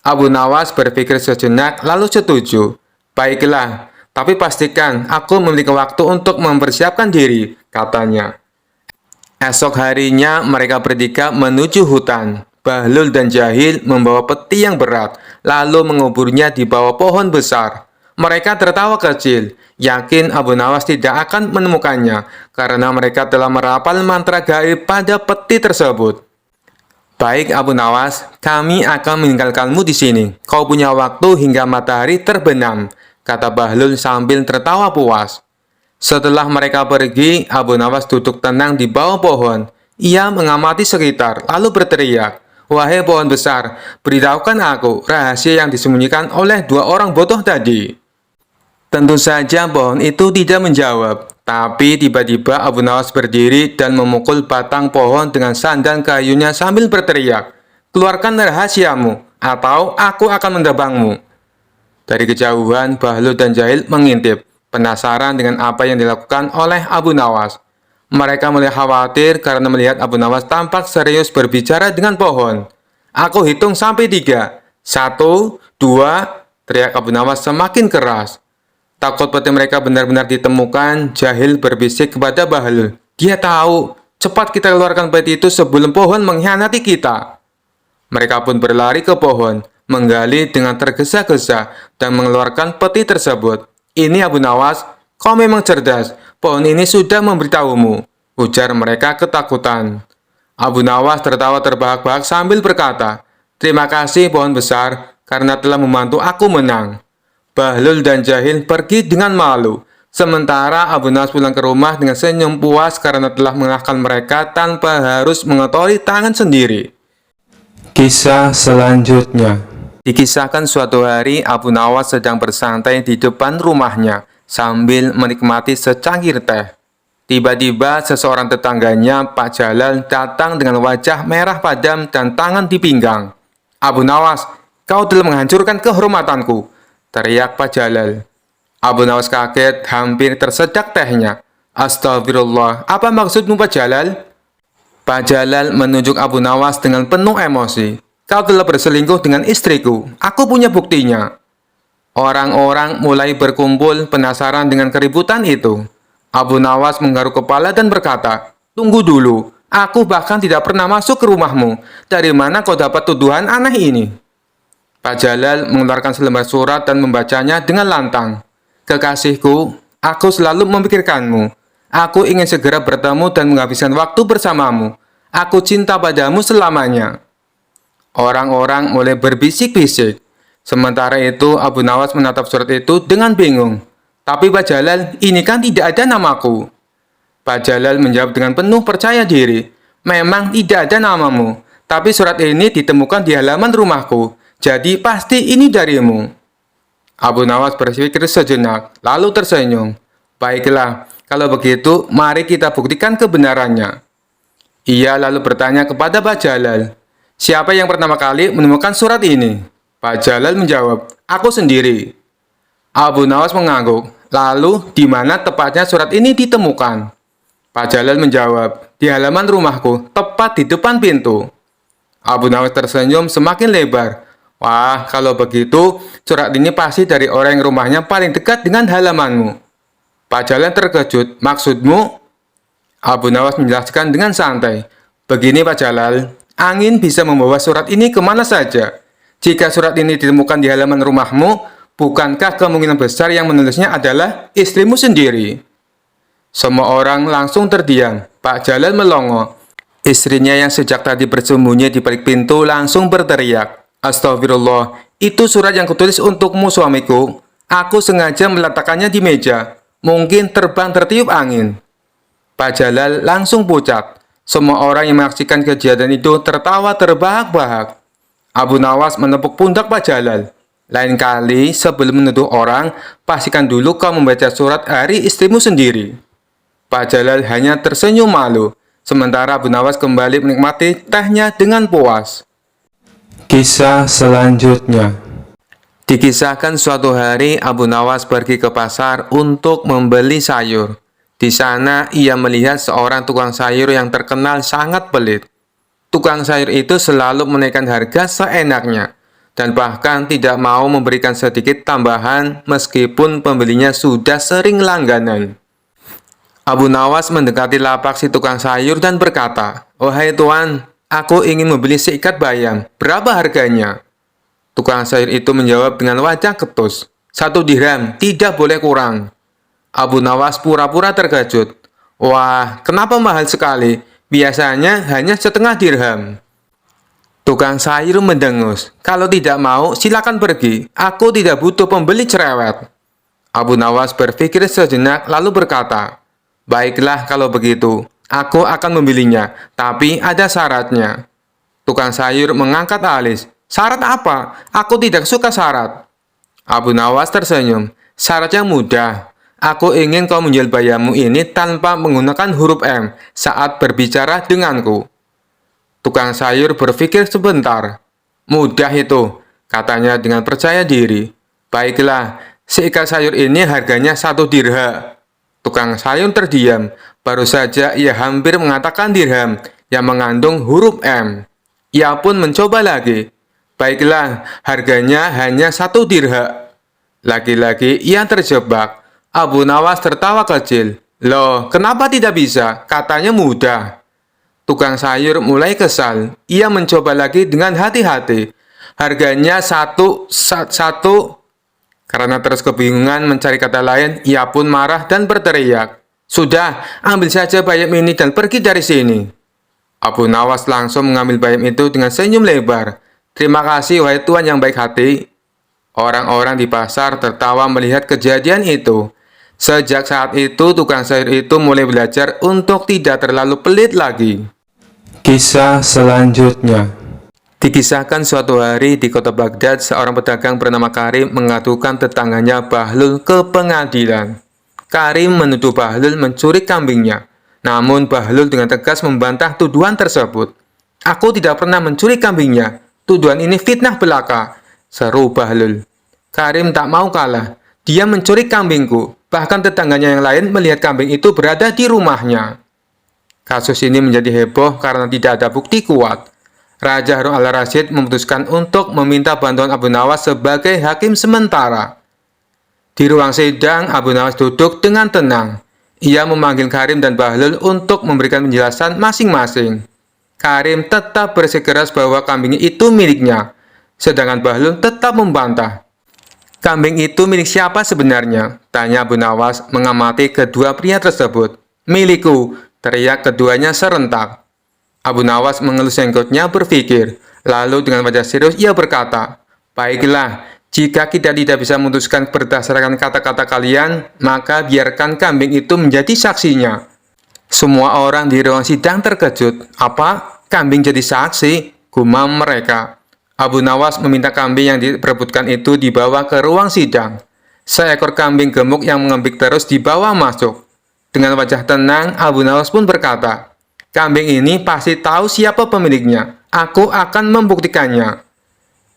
Abu Nawas berpikir sejenak lalu setuju. Baiklah, tapi pastikan aku memiliki waktu untuk mempersiapkan diri, katanya. Esok harinya mereka bertiga menuju hutan. Bahlul dan Jahil membawa peti yang berat, lalu menguburnya di bawah pohon besar. Mereka tertawa kecil, yakin Abu Nawas tidak akan menemukannya, karena mereka telah merapal mantra gaib pada peti tersebut. Baik Abu Nawas, kami akan meninggalkanmu di sini. Kau punya waktu hingga matahari terbenam, kata Bahlul sambil tertawa puas. Setelah mereka pergi, Abu Nawas duduk tenang di bawah pohon. Ia mengamati sekitar, lalu berteriak, "Wahai pohon besar, beritahukan aku rahasia yang disembunyikan oleh dua orang bodoh tadi." Tentu saja pohon itu tidak menjawab. Tapi tiba-tiba Abu Nawas berdiri dan memukul batang pohon dengan sandal kayunya sambil berteriak, "Keluarkan rahasiamu, atau aku akan mendebangmu." Dari kejauhan, Bahlul dan Jahil mengintip, penasaran dengan apa yang dilakukan oleh Abu Nawas. Mereka mulai khawatir karena melihat Abu Nawas tampak serius berbicara dengan pohon. "Aku hitung sampai 3. 1, 2, teriak Abu Nawas semakin keras. Takut peti mereka benar-benar ditemukan, Jahil berbisik kepada Bahlul. "Dia tahu. Cepat kita keluarkan peti itu sebelum pohon mengkhianati kita." Mereka pun berlari ke pohon, menggali dengan tergesa-gesa dan mengeluarkan peti tersebut. "Ini Abu Nawas, kau memang cerdas. Pohon ini sudah memberitahumu," ujar mereka ketakutan. Abu Nawas tertawa terbahak-bahak sambil berkata, "Terima kasih pohon besar karena telah membantu aku menang." Bahlul dan Jahil pergi dengan malu, sementara Abu Nawas pulang ke rumah dengan senyum puas karena telah mengalahkan mereka tanpa harus mengotori tangan sendiri. Kisah selanjutnya dikisahkan suatu hari Abu Nawas sedang bersantai di depan rumahnya sambil menikmati secangkir teh. Tiba-tiba seseorang tetangganya, Pak Jalal, datang dengan wajah merah padam dan tangan di pinggang. "Abu Nawas, kau telah menghancurkan kehormatanku," teriak Pak Jalal. Abu Nawas kaget, hampir tersedak tehnya. "Astagfirullah, apa maksudmu Pak Jalal?" Pak Jalal menunjuk Abu Nawas dengan penuh emosi. "Kau telah berselingkuh dengan istriku. Aku punya buktinya." Orang-orang mulai berkumpul penasaran dengan keributan itu. Abu Nawas menggaruk kepala dan berkata, "Tunggu dulu, aku bahkan tidak pernah masuk ke rumahmu. Dari mana kau dapat tuduhan aneh ini?" Pak Jalal mengeluarkan selembar surat dan membacanya dengan lantang. "Kekasihku, aku selalu memikirkanmu. Aku ingin segera bertemu dan menghabiskan waktu bersamamu. Aku cinta padamu selamanya." Orang-orang mulai berbisik-bisik. Sementara itu, Abu Nawas menatap surat itu dengan bingung. "Tapi Pak Jalal, ini kan tidak ada namaku." Pak Jalal menjawab dengan penuh percaya diri, "Memang tidak ada namamu, tapi surat ini ditemukan di halaman rumahku. Jadi pasti ini darimu." Abu Nawas berpikir sejenak, lalu tersenyum. "Baiklah, kalau begitu mari kita buktikan kebenarannya." Ia lalu bertanya kepada Pak Jalal, "Siapa yang pertama kali menemukan surat ini?" Pak Jalal menjawab, "Aku sendiri." Abu Nawas mengangguk, "Lalu di mana tepatnya surat ini ditemukan?" Pak Jalal menjawab, "Di halaman rumahku, tepat di depan pintu." Abu Nawas tersenyum semakin lebar. "Wah, kalau begitu, surat ini pasti dari orang yang rumahnya paling dekat dengan halamanmu." Pak Jalal terkejut, "Maksudmu?" Abu Nawas menjelaskan dengan santai, "Begini Pak Jalal, angin bisa membawa surat ini kemana saja. Jika surat ini ditemukan di halaman rumahmu, bukankah kemungkinan besar yang menulisnya adalah istrimu sendiri?" Semua orang langsung terdiam. Pak Jalal melongo. Istrinya yang sejak tadi bersembunyi di balik pintu langsung berteriak, "Astagfirullah, itu surat yang kutulis untukmu suamiku. Aku sengaja meletakkannya di meja. Mungkin terbang tertiup angin." Pak Jalal langsung pucat. Semua orang yang menyaksikan kejadian itu tertawa terbahak-bahak. Abu Nawas menepuk pundak Pak Jalal. "Lain kali sebelum menuduh orang, pastikan dulu kau membaca surat dari istrimu sendiri." Pak Jalal hanya tersenyum malu. Sementara Abu Nawas kembali menikmati tehnya dengan puas. Kisah selanjutnya dikisahkan suatu hari Abu Nawas pergi ke pasar untuk membeli sayur. Di sana ia melihat seorang tukang sayur yang terkenal sangat pelit. Tukang sayur itu selalu menaikkan harga seenaknya dan bahkan tidak mau memberikan sedikit tambahan meskipun pembelinya sudah sering langganan. Abu Nawas mendekati lapak si tukang sayur dan berkata, "Wahai tuan, aku ingin membeli seikat bayam. Berapa harganya?" Tukang sayur itu menjawab dengan wajah ketus, "1 dirham, tidak boleh kurang." Abu Nawas pura-pura terkejut. "Wah, kenapa mahal sekali? Biasanya hanya setengah dirham." Tukang sayur mendengus. Kalau tidak mau, silakan pergi. Aku tidak butuh pembeli cerewet. Abu Nawas berpikir sejenak lalu berkata, "Baiklah kalau begitu, aku akan membelinya, tapi ada syaratnya." Tukang sayur mengangkat alis. "Syarat apa? Aku tidak suka syarat." Abu Nawas tersenyum. "Syaratnya mudah. Aku ingin kau menjual bayammu ini tanpa menggunakan huruf M saat berbicara denganku." Tukang sayur berpikir sebentar. "Mudah itu," katanya dengan percaya diri. "Baiklah, seikat sayur ini harganya 1 dirham." Tukang sayur terdiam. Baru saja ia hampir mengatakan dirham yang mengandung huruf M. Ia pun mencoba lagi. "Baiklah, harganya hanya 1 dirham." Lagi-lagi ia terjebak. Abu Nawas tertawa kecil. "Loh, kenapa tidak bisa? Katanya mudah." Tukang sayur mulai kesal. Ia mencoba lagi dengan hati-hati. "Harganya satu. Karena terus kebingungan mencari kata lain, ia pun marah dan berteriak, "Sudah, ambil saja bayam ini dan pergi dari sini." Abu Nawas langsung mengambil bayam itu dengan senyum lebar. "Terima kasih, wahai Tuan yang baik hati." Orang-orang di pasar tertawa melihat kejadian itu. Sejak saat itu, tukang sayur itu mulai belajar untuk tidak terlalu pelit lagi. Kisah selanjutnya. Dikisahkan suatu hari di kota Baghdad, seorang pedagang bernama Karim mengadukan tetangganya Bahlul ke pengadilan. Karim menuduh Bahlul mencuri kambingnya. Namun Bahlul dengan tegas membantah tuduhan tersebut. "Aku tidak pernah mencuri kambingnya. Tuduhan ini fitnah belaka," seru Bahlul. Karim tak mau kalah. "Dia mencuri kambingku. Bahkan tetangganya yang lain melihat kambing itu berada di rumahnya." Kasus ini menjadi heboh karena tidak ada bukti kuat. Raja Harun al-Rasyid memutuskan untuk meminta bantuan Abu Nawas sebagai hakim sementara. Di ruang sidang, Abu Nawas duduk dengan tenang. Ia memanggil Karim dan Bahlul untuk memberikan penjelasan masing-masing. Karim tetap bersikeras bahwa kambing itu miliknya, sedangkan Bahlul tetap membantah. "Kambing itu milik siapa sebenarnya?" tanya Abu Nawas mengamati kedua pria tersebut. "Milikku," teriak keduanya serentak. Abu Nawas mengelus jenggotnya berpikir. Lalu dengan wajah serius ia berkata, "Baiklah, jika kita tidak bisa memutuskan berdasarkan kata-kata kalian, maka biarkan kambing itu menjadi saksinya." Semua orang di ruang sidang terkejut. "Apa? Kambing jadi saksi?" gumam mereka. Abu Nawas meminta kambing yang diperebutkan itu dibawa ke ruang sidang. Seekor kambing gemuk yang mengembik terus dibawa masuk. Dengan wajah tenang, Abu Nawas pun berkata, "Kambing ini pasti tahu siapa pemiliknya. Aku akan membuktikannya."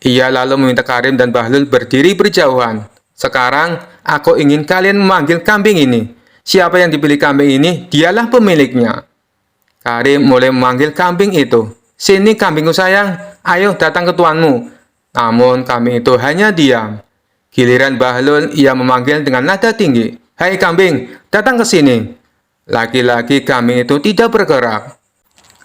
Ia lalu meminta Karim dan Bahlul berdiri berjauhan. "Sekarang, aku ingin kalian memanggil kambing ini. Siapa yang dipilih kambing ini, dialah pemiliknya." Karim mulai memanggil kambing itu. "Sini kambingku sayang, ayo datang ke tuanmu." Namun kambing itu hanya diam. Giliran Bahlul, ia memanggil dengan nada tinggi, "Hai kambing, datang ke sini." Laki-laki kambing itu tidak bergerak.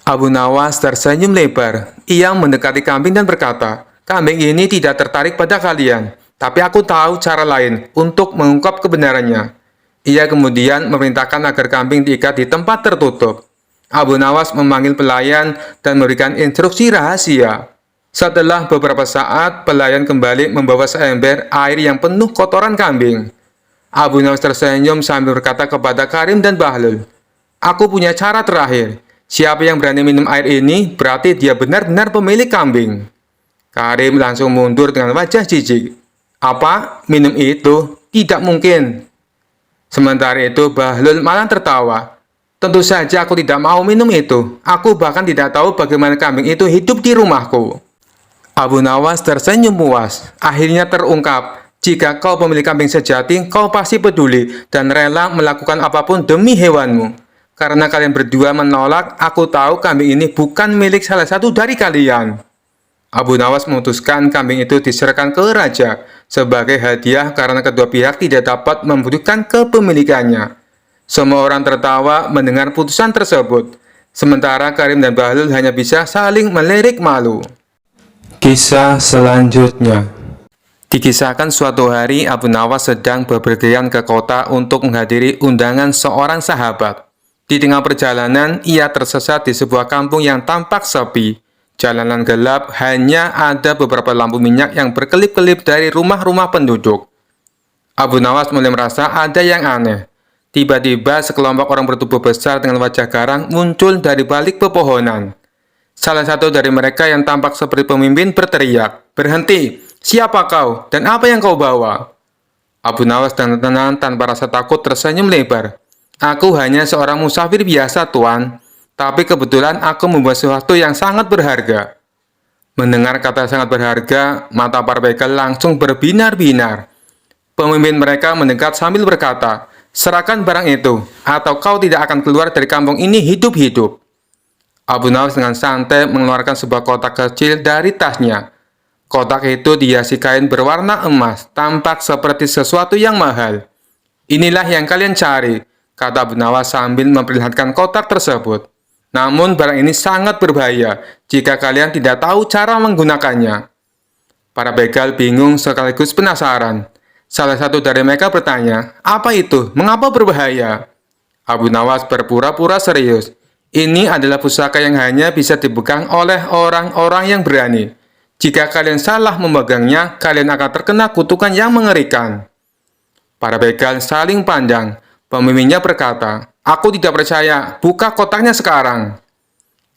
Abu Nawas tersenyum lebar. Ia mendekati kambing dan berkata, "Kambing ini tidak tertarik pada kalian, tapi aku tahu cara lain untuk mengungkap kebenarannya." Ia kemudian memerintahkan agar kambing diikat di tempat tertutup. Abu Nawas memanggil pelayan dan memberikan instruksi rahasia. Setelah beberapa saat, pelayan kembali membawa seember air yang penuh kotoran kambing. Abu Nawas tersenyum sambil berkata kepada Karim dan Bahlul, "Aku punya cara terakhir. Siapa yang berani minum air ini, berarti dia benar-benar pemilik kambing." Karim langsung mundur dengan wajah jijik. "Apa? Minum itu? Tidak mungkin." Sementara itu, Bahlul malah tertawa. "Tentu saja aku tidak mau minum itu. Aku bahkan tidak tahu bagaimana kambing itu hidup di rumahku." Abu Nawas tersenyum puas. Akhirnya terungkap. Jika kau pemilik kambing sejati, kau pasti peduli dan rela melakukan apapun demi hewanmu. Karena kalian berdua menolak, aku tahu kambing ini bukan milik salah satu dari kalian. Abu Nawas memutuskan kambing itu diserahkan ke raja sebagai hadiah karena kedua pihak tidak dapat membuktikan kepemilikannya. Semua orang tertawa mendengar putusan tersebut. Sementara Karim dan Bahlul hanya bisa saling melirik malu. Kisah selanjutnya. Dikisahkan suatu hari Abu Nawas sedang bepergian ke kota untuk menghadiri undangan seorang sahabat. Di tengah perjalanan, ia tersesat di sebuah kampung yang tampak sepi. Jalanan gelap, hanya ada beberapa lampu minyak yang berkelip-kelip dari rumah-rumah penduduk. Abu Nawas mulai merasa ada yang aneh. Tiba-tiba sekelompok orang bertubuh besar dengan wajah garang muncul dari balik pepohonan. Salah satu dari mereka yang tampak seperti pemimpin berteriak, "Berhenti! Siapa kau? Dan apa yang kau bawa?" Abu Nawas dengan tenang tanpa rasa takut tersenyum lebar. "Aku hanya seorang musafir biasa, Tuan. Tapi kebetulan aku membawa sesuatu yang sangat berharga." Mendengar kata sangat berharga, mata para begal langsung berbinar-binar. Pemimpin mereka mendekat sambil berkata, "Serahkan barang itu, atau kau tidak akan keluar dari kampung ini hidup-hidup." Abu Nawas dengan santai mengeluarkan sebuah kotak kecil dari tasnya. Kotak itu dihiasi kain berwarna emas, tampak seperti sesuatu yang mahal. "Inilah yang kalian cari," kata Abu Nawas sambil memperlihatkan kotak tersebut. "Namun barang ini sangat berbahaya jika kalian tidak tahu cara menggunakannya." Para begal bingung sekaligus penasaran. Salah satu dari mereka bertanya, "Apa itu? Mengapa berbahaya?" Abu Nawas berpura-pura serius. "Ini adalah pusaka yang hanya bisa dipegang oleh orang-orang yang berani. Jika kalian salah memegangnya, kalian akan terkena kutukan yang mengerikan." Para begal saling pandang. Pemimpinnya berkata, "Aku tidak percaya, buka kotaknya sekarang."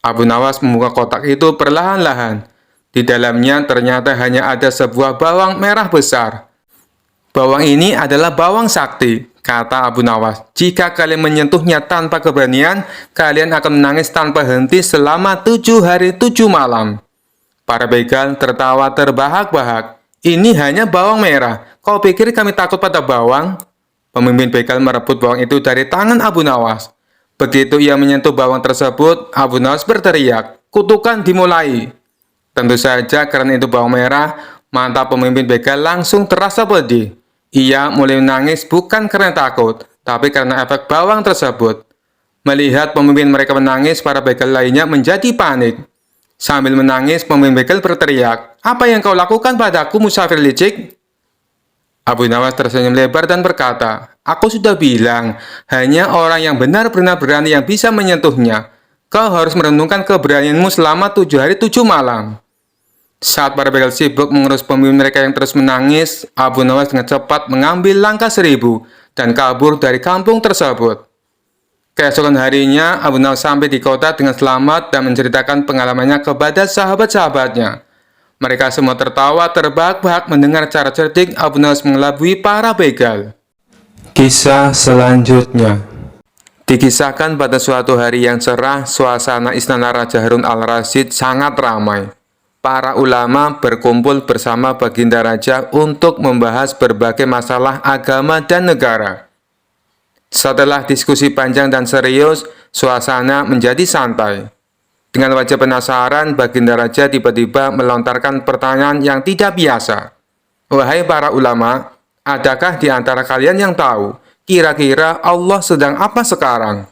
Abu Nawas membuka kotak itu perlahan-lahan. Di dalamnya ternyata hanya ada sebuah bawang merah besar. "Bawang ini adalah bawang sakti," kata Abu Nawas. "Jika kalian menyentuhnya tanpa keberanian, kalian akan menangis tanpa henti selama 7 hari 7 malam. Para begal tertawa terbahak-bahak. "Ini hanya bawang merah. Kau pikir kami takut pada bawang?" Pemimpin begal merebut bawang itu dari tangan Abu Nawas. Begitu ia menyentuh bawang tersebut, Abu Nawas berteriak, "Kutukan dimulai!" Tentu saja karena itu bawang merah, mata pemimpin begal langsung terasa pedih. Ia mulai menangis bukan karena takut, tapi karena efek bawang tersebut. Melihat pemimpin mereka menangis, para begal lainnya menjadi panik. Sambil menangis, pemimpin begal berteriak, "Apa yang kau lakukan padaku, musafir licik?" Abu Nawas tersenyum lebar dan berkata, "Aku sudah bilang, hanya orang yang benar-benar berani yang bisa menyentuhnya. Kau harus merenungkan keberanianmu selama 7 hari 7 malam." Saat para begal sibuk mengurus pemimpin mereka yang terus menangis, Abu Nawas dengan cepat mengambil langkah 1000 dan kabur dari kampung tersebut. Keesokan harinya, Abu Nawas sampai di kota dengan selamat dan menceritakan pengalamannya kepada sahabat-sahabatnya. Mereka semua tertawa terbahak-bahak mendengar cara cerdik Abu Nawas mengelabui para begal. Kisah selanjutnya dikisahkan pada suatu hari yang cerah, suasana istana Raja Harun al-Rasyid sangat ramai. Para ulama berkumpul bersama Baginda Raja untuk membahas berbagai masalah agama dan negara. Setelah diskusi panjang dan serius, suasana menjadi santai. Dengan wajah penasaran, Baginda Raja tiba-tiba melontarkan pertanyaan yang tidak biasa. "Wahai para ulama, adakah di antara kalian yang tahu, kira-kira Allah sedang apa sekarang?"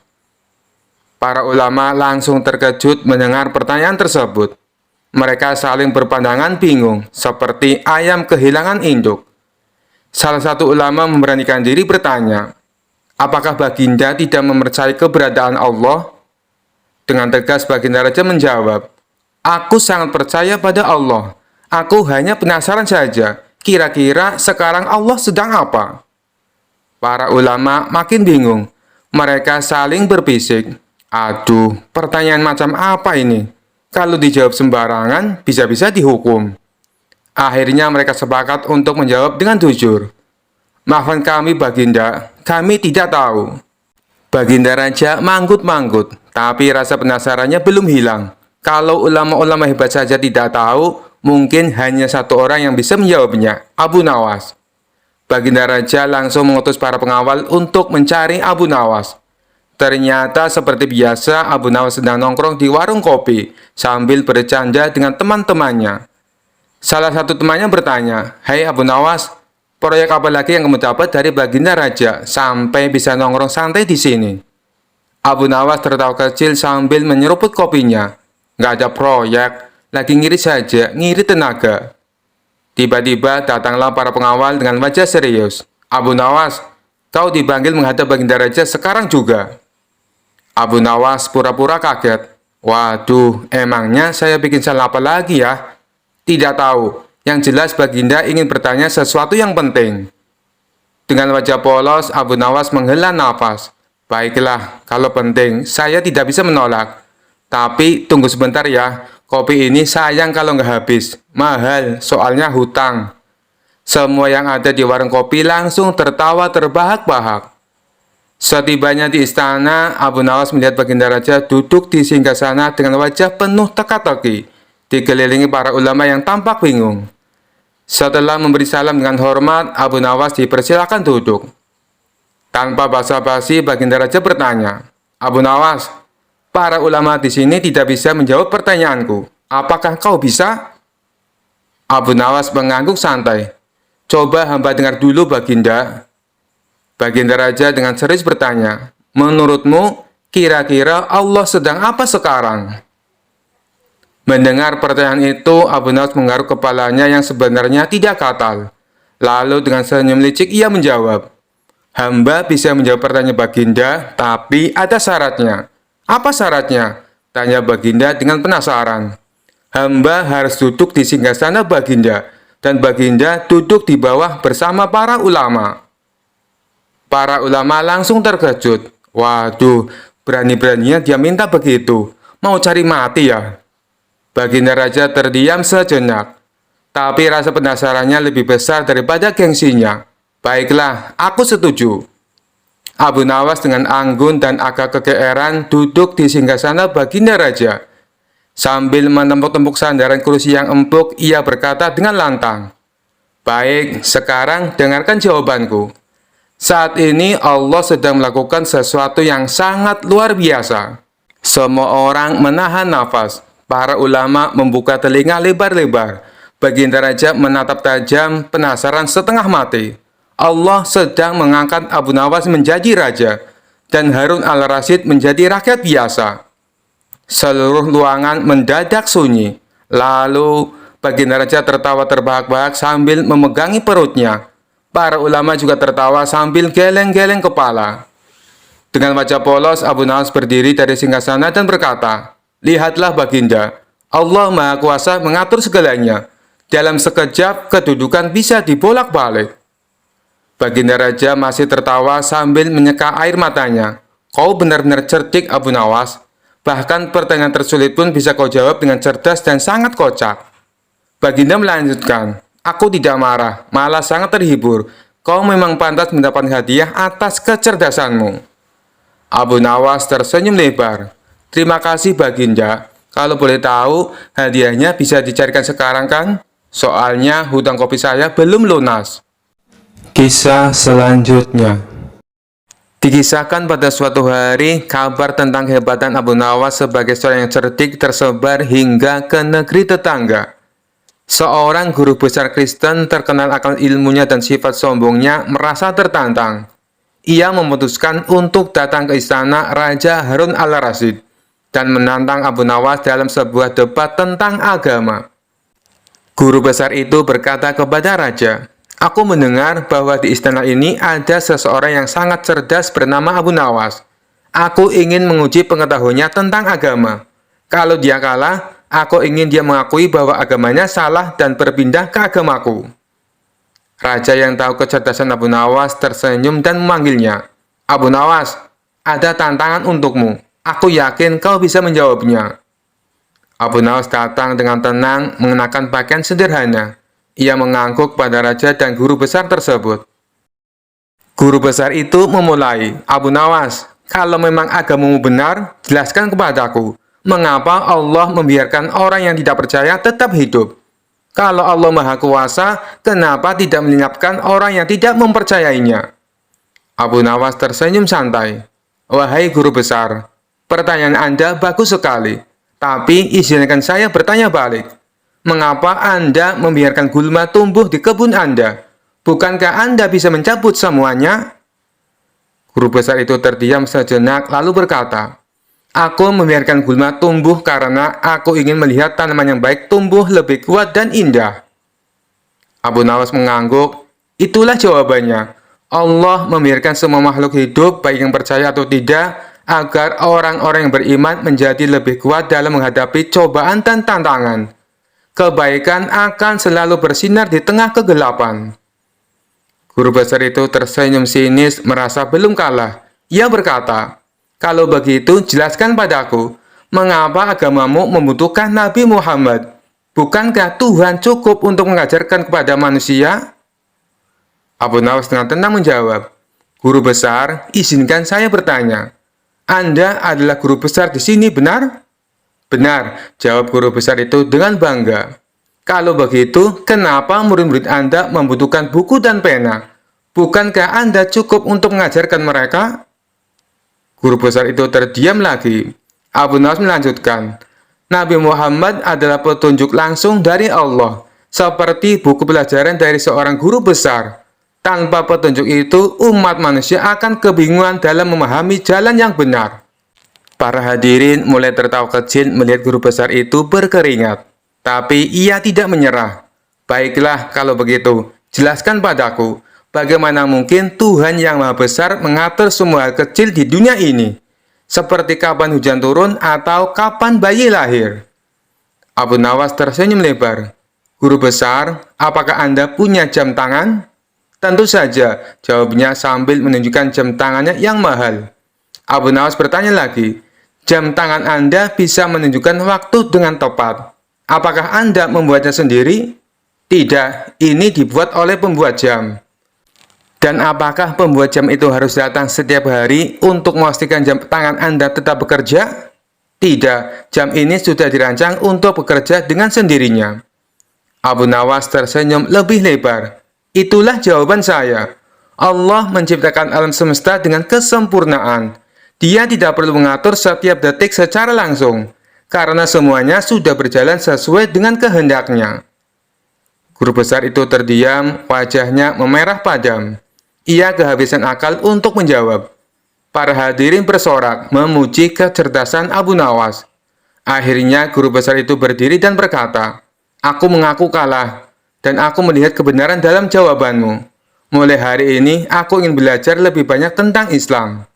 Para ulama langsung terkejut mendengar pertanyaan tersebut. Mereka saling berpandangan bingung, seperti ayam kehilangan induk. Salah satu ulama memberanikan diri bertanya, "Apakah Baginda tidak mempercayai keberadaan Allah?" Dengan tegas Baginda Raja menjawab, "Aku sangat percaya pada Allah. Aku hanya penasaran saja, kira-kira sekarang Allah sedang apa?" Para ulama makin bingung. Mereka saling berbisik, "Aduh, pertanyaan macam apa ini? Kalau dijawab sembarangan, bisa-bisa dihukum." Akhirnya mereka sepakat untuk menjawab dengan jujur, "Maafkan kami Baginda, kami tidak tahu." Baginda Raja manggut-manggut, tapi rasa penasarannya belum hilang. Kalau ulama-ulama hebat saja tidak tahu, mungkin hanya satu orang yang bisa menjawabnya, Abu Nawas. Baginda Raja langsung mengutus para pengawal untuk mencari Abu Nawas. Ternyata seperti biasa, Abu Nawas sedang nongkrong di warung kopi sambil bercanda dengan teman-temannya. Salah satu temannya bertanya, "Hai Abu Nawas, proyek apa lagi yang kamu dapat dari Baginda Raja sampai bisa nongkrong santai di sini?" Abu Nawas tertawa kecil sambil menyeruput kopinya. "Nggak ada proyek, lagi ngiri saja, ngiri tenaga." Tiba-tiba datanglah para pengawal dengan wajah serius. "Abu Nawas, kau dipanggil menghadap Baginda Raja sekarang juga." Abu Nawas pura-pura kaget. Waduh, emangnya saya bikin salah apa lagi ya? Tidak tahu. Yang jelas Baginda ingin bertanya sesuatu yang penting. Dengan wajah polos, Abu Nawas menghela nafas. Baiklah, kalau penting, saya tidak bisa menolak. Tapi tunggu sebentar ya, kopi ini sayang kalau nggak habis. Mahal, soalnya hutang. Semua yang ada di warung kopi langsung tertawa terbahak-bahak. Setibanya di istana, Abu Nawas melihat Baginda Raja duduk di singgasana dengan wajah penuh teka-teki, dikelilingi para ulama yang tampak bingung. Setelah memberi salam dengan hormat, Abu Nawas dipersilakan duduk. Tanpa basa-basi, Baginda Raja bertanya, "Abu Nawas, para ulama di sini tidak bisa menjawab pertanyaanku. Apakah kau bisa?" Abu Nawas mengangguk santai. "Coba hamba dengar dulu, Baginda." Baginda Raja dengan serius bertanya, "Menurutmu, kira-kira Allah sedang apa sekarang?" Mendengar pertanyaan itu, Abu Nawas menggaruk kepalanya yang sebenarnya tidak katal. Lalu dengan senyum licik ia menjawab, "Hamba bisa menjawab pertanyaan Baginda, tapi ada syaratnya." "Apa syaratnya?" tanya Baginda dengan penasaran. "Hamba harus duduk di singgasana Baginda, dan Baginda duduk di bawah bersama para ulama." Para ulama langsung terkejut. Waduh, berani-beraninya dia minta begitu. Mau cari mati ya? Baginda Raja terdiam sejenak. Tapi rasa penasarannya lebih besar daripada gengsinya. "Baiklah, aku setuju." Abu Nawas dengan anggun dan agak kegeeran duduk di singgasana Baginda Raja. Sambil menempuk-tempuk sandaran kursi yang empuk, ia berkata dengan lantang, "Baik, sekarang dengarkan jawabanku. Saat ini Allah sedang melakukan sesuatu yang sangat luar biasa." Semua orang menahan nafas. Para ulama membuka telinga lebar-lebar. Baginda Raja menatap tajam, penasaran setengah mati. Allah sedang mengangkat Abu Nawas menjadi raja, dan Harun al-Rasyid menjadi rakyat biasa. Seluruh ruangan mendadak sunyi. Lalu Baginda Raja tertawa terbahak-bahak sambil memegangi perutnya. Para ulama juga tertawa sambil geleng-geleng kepala. Dengan wajah polos, Abu Nawas berdiri dari singgasana dan berkata, "Lihatlah Baginda, Allah Maha Kuasa mengatur segalanya. Dalam sekejap, kedudukan bisa dibolak-balik." Baginda Raja masih tertawa sambil menyeka air matanya. "Kau benar-benar cerdik, Abu Nawas. Bahkan pertanyaan tersulit pun bisa kau jawab dengan cerdas dan sangat kocak." Baginda melanjutkan, "Aku tidak marah, malah sangat terhibur. Kau memang pantas mendapat hadiah atas kecerdasanmu." Abu Nawas tersenyum lebar. "Terima kasih Baginda. Kalau boleh tahu, hadiahnya bisa dicarikan sekarang kan? Soalnya hutang kopi saya belum lunas." Kisah selanjutnya. Dikisahkan pada suatu hari, kabar tentang kehebatan Abu Nawas sebagai seorang yang cerdik tersebar hingga ke negeri tetangga. Seorang guru besar Kristen terkenal akan ilmunya dan sifat sombongnya merasa tertantang. Ia memutuskan untuk datang ke istana Raja Harun al-Rasyid dan menantang Abu Nawas dalam sebuah debat tentang agama. Guru besar itu berkata kepada raja, "Aku mendengar bahwa di istana ini ada seseorang yang sangat cerdas bernama Abu Nawas. Aku ingin menguji pengetahuannya tentang agama. Kalau dia kalah, aku ingin dia mengakui bahwa agamanya salah dan berpindah ke agamaku." Raja yang tahu kecerdasan Abu Nawas tersenyum dan memanggilnya. "Abu Nawas, ada tantangan untukmu. Aku yakin kau bisa menjawabnya." Abu Nawas datang dengan tenang, mengenakan pakaian sederhana. Ia mengangguk pada raja dan guru besar tersebut. Guru besar itu memulai, "Abu Nawas, kalau memang agamamu benar, jelaskan kepadaku, mengapa Allah membiarkan orang yang tidak percaya tetap hidup? Kalau Allah Maha Kuasa, kenapa tidak melenyapkan orang yang tidak mempercayainya?" Abu Nawas tersenyum santai. "Wahai guru besar, pertanyaan Anda bagus sekali, tapi izinkan saya bertanya balik. Mengapa Anda membiarkan gulma tumbuh di kebun Anda? Bukankah Anda bisa mencabut semuanya?" Guru besar itu terdiam sejenak lalu berkata, "Aku membiarkan gulma tumbuh karena aku ingin melihat tanaman yang baik tumbuh lebih kuat dan indah." Abu Nawas mengangguk. Itulah jawabannya. Allah membiarkan semua makhluk hidup, baik yang percaya atau tidak, agar orang-orang yang beriman menjadi lebih kuat dalam menghadapi cobaan dan tantangan. Kebaikan akan selalu bersinar di tengah kegelapan. Guru besar itu tersenyum sinis merasa belum kalah. Ia berkata, "Kalau begitu, jelaskan padaku, mengapa agamamu membutuhkan Nabi Muhammad? Bukankah Tuhan cukup untuk mengajarkan kepada manusia?" Abu Nawas dengan tenang menjawab, "Guru besar, izinkan saya bertanya. Anda adalah guru besar di sini, benar?" "Benar," jawab guru besar itu dengan bangga. "Kalau begitu, kenapa murid-murid Anda membutuhkan buku dan pena? Bukankah Anda cukup untuk mengajarkan mereka?" Guru besar itu terdiam lagi. Abu Nawas melanjutkan, "Nabi Muhammad adalah petunjuk langsung dari Allah, seperti buku pelajaran dari seorang guru besar. Tanpa petunjuk itu, umat manusia akan kebingungan dalam memahami jalan yang benar." Para hadirin mulai tertawa kecil melihat guru besar itu berkeringat. Tapi ia tidak menyerah. "Baiklah, kalau begitu, jelaskan padaku, bagaimana mungkin Tuhan yang Maha Besar mengatur semua hal kecil di dunia ini? Seperti kapan hujan turun atau kapan bayi lahir?" Abu Nawas tersenyum lebar. "Guru besar, apakah Anda punya jam tangan?" "Tentu saja," jawabnya sambil menunjukkan jam tangannya yang mahal. Abu Nawas bertanya lagi, "Jam tangan Anda bisa menunjukkan waktu dengan tepat. Apakah Anda membuatnya sendiri?" "Tidak, ini dibuat oleh pembuat jam." "Dan apakah pembuat jam itu harus datang setiap hari untuk memastikan jam tangan Anda tetap bekerja?" "Tidak, jam ini sudah dirancang untuk bekerja dengan sendirinya." Abu Nawas tersenyum lebih lebar. "Itulah jawaban saya. Allah menciptakan alam semesta dengan kesempurnaan. Dia tidak perlu mengatur setiap detik secara langsung, karena semuanya sudah berjalan sesuai dengan kehendaknya." Guru besar itu terdiam, wajahnya memerah padam. Ia kehabisan akal untuk menjawab. Para hadirin bersorak memuji kecerdasan Abu Nawas. Akhirnya guru besar itu berdiri dan berkata, "Aku mengaku kalah, dan aku melihat kebenaran dalam jawabanmu. Mulai hari ini, aku ingin belajar lebih banyak tentang Islam."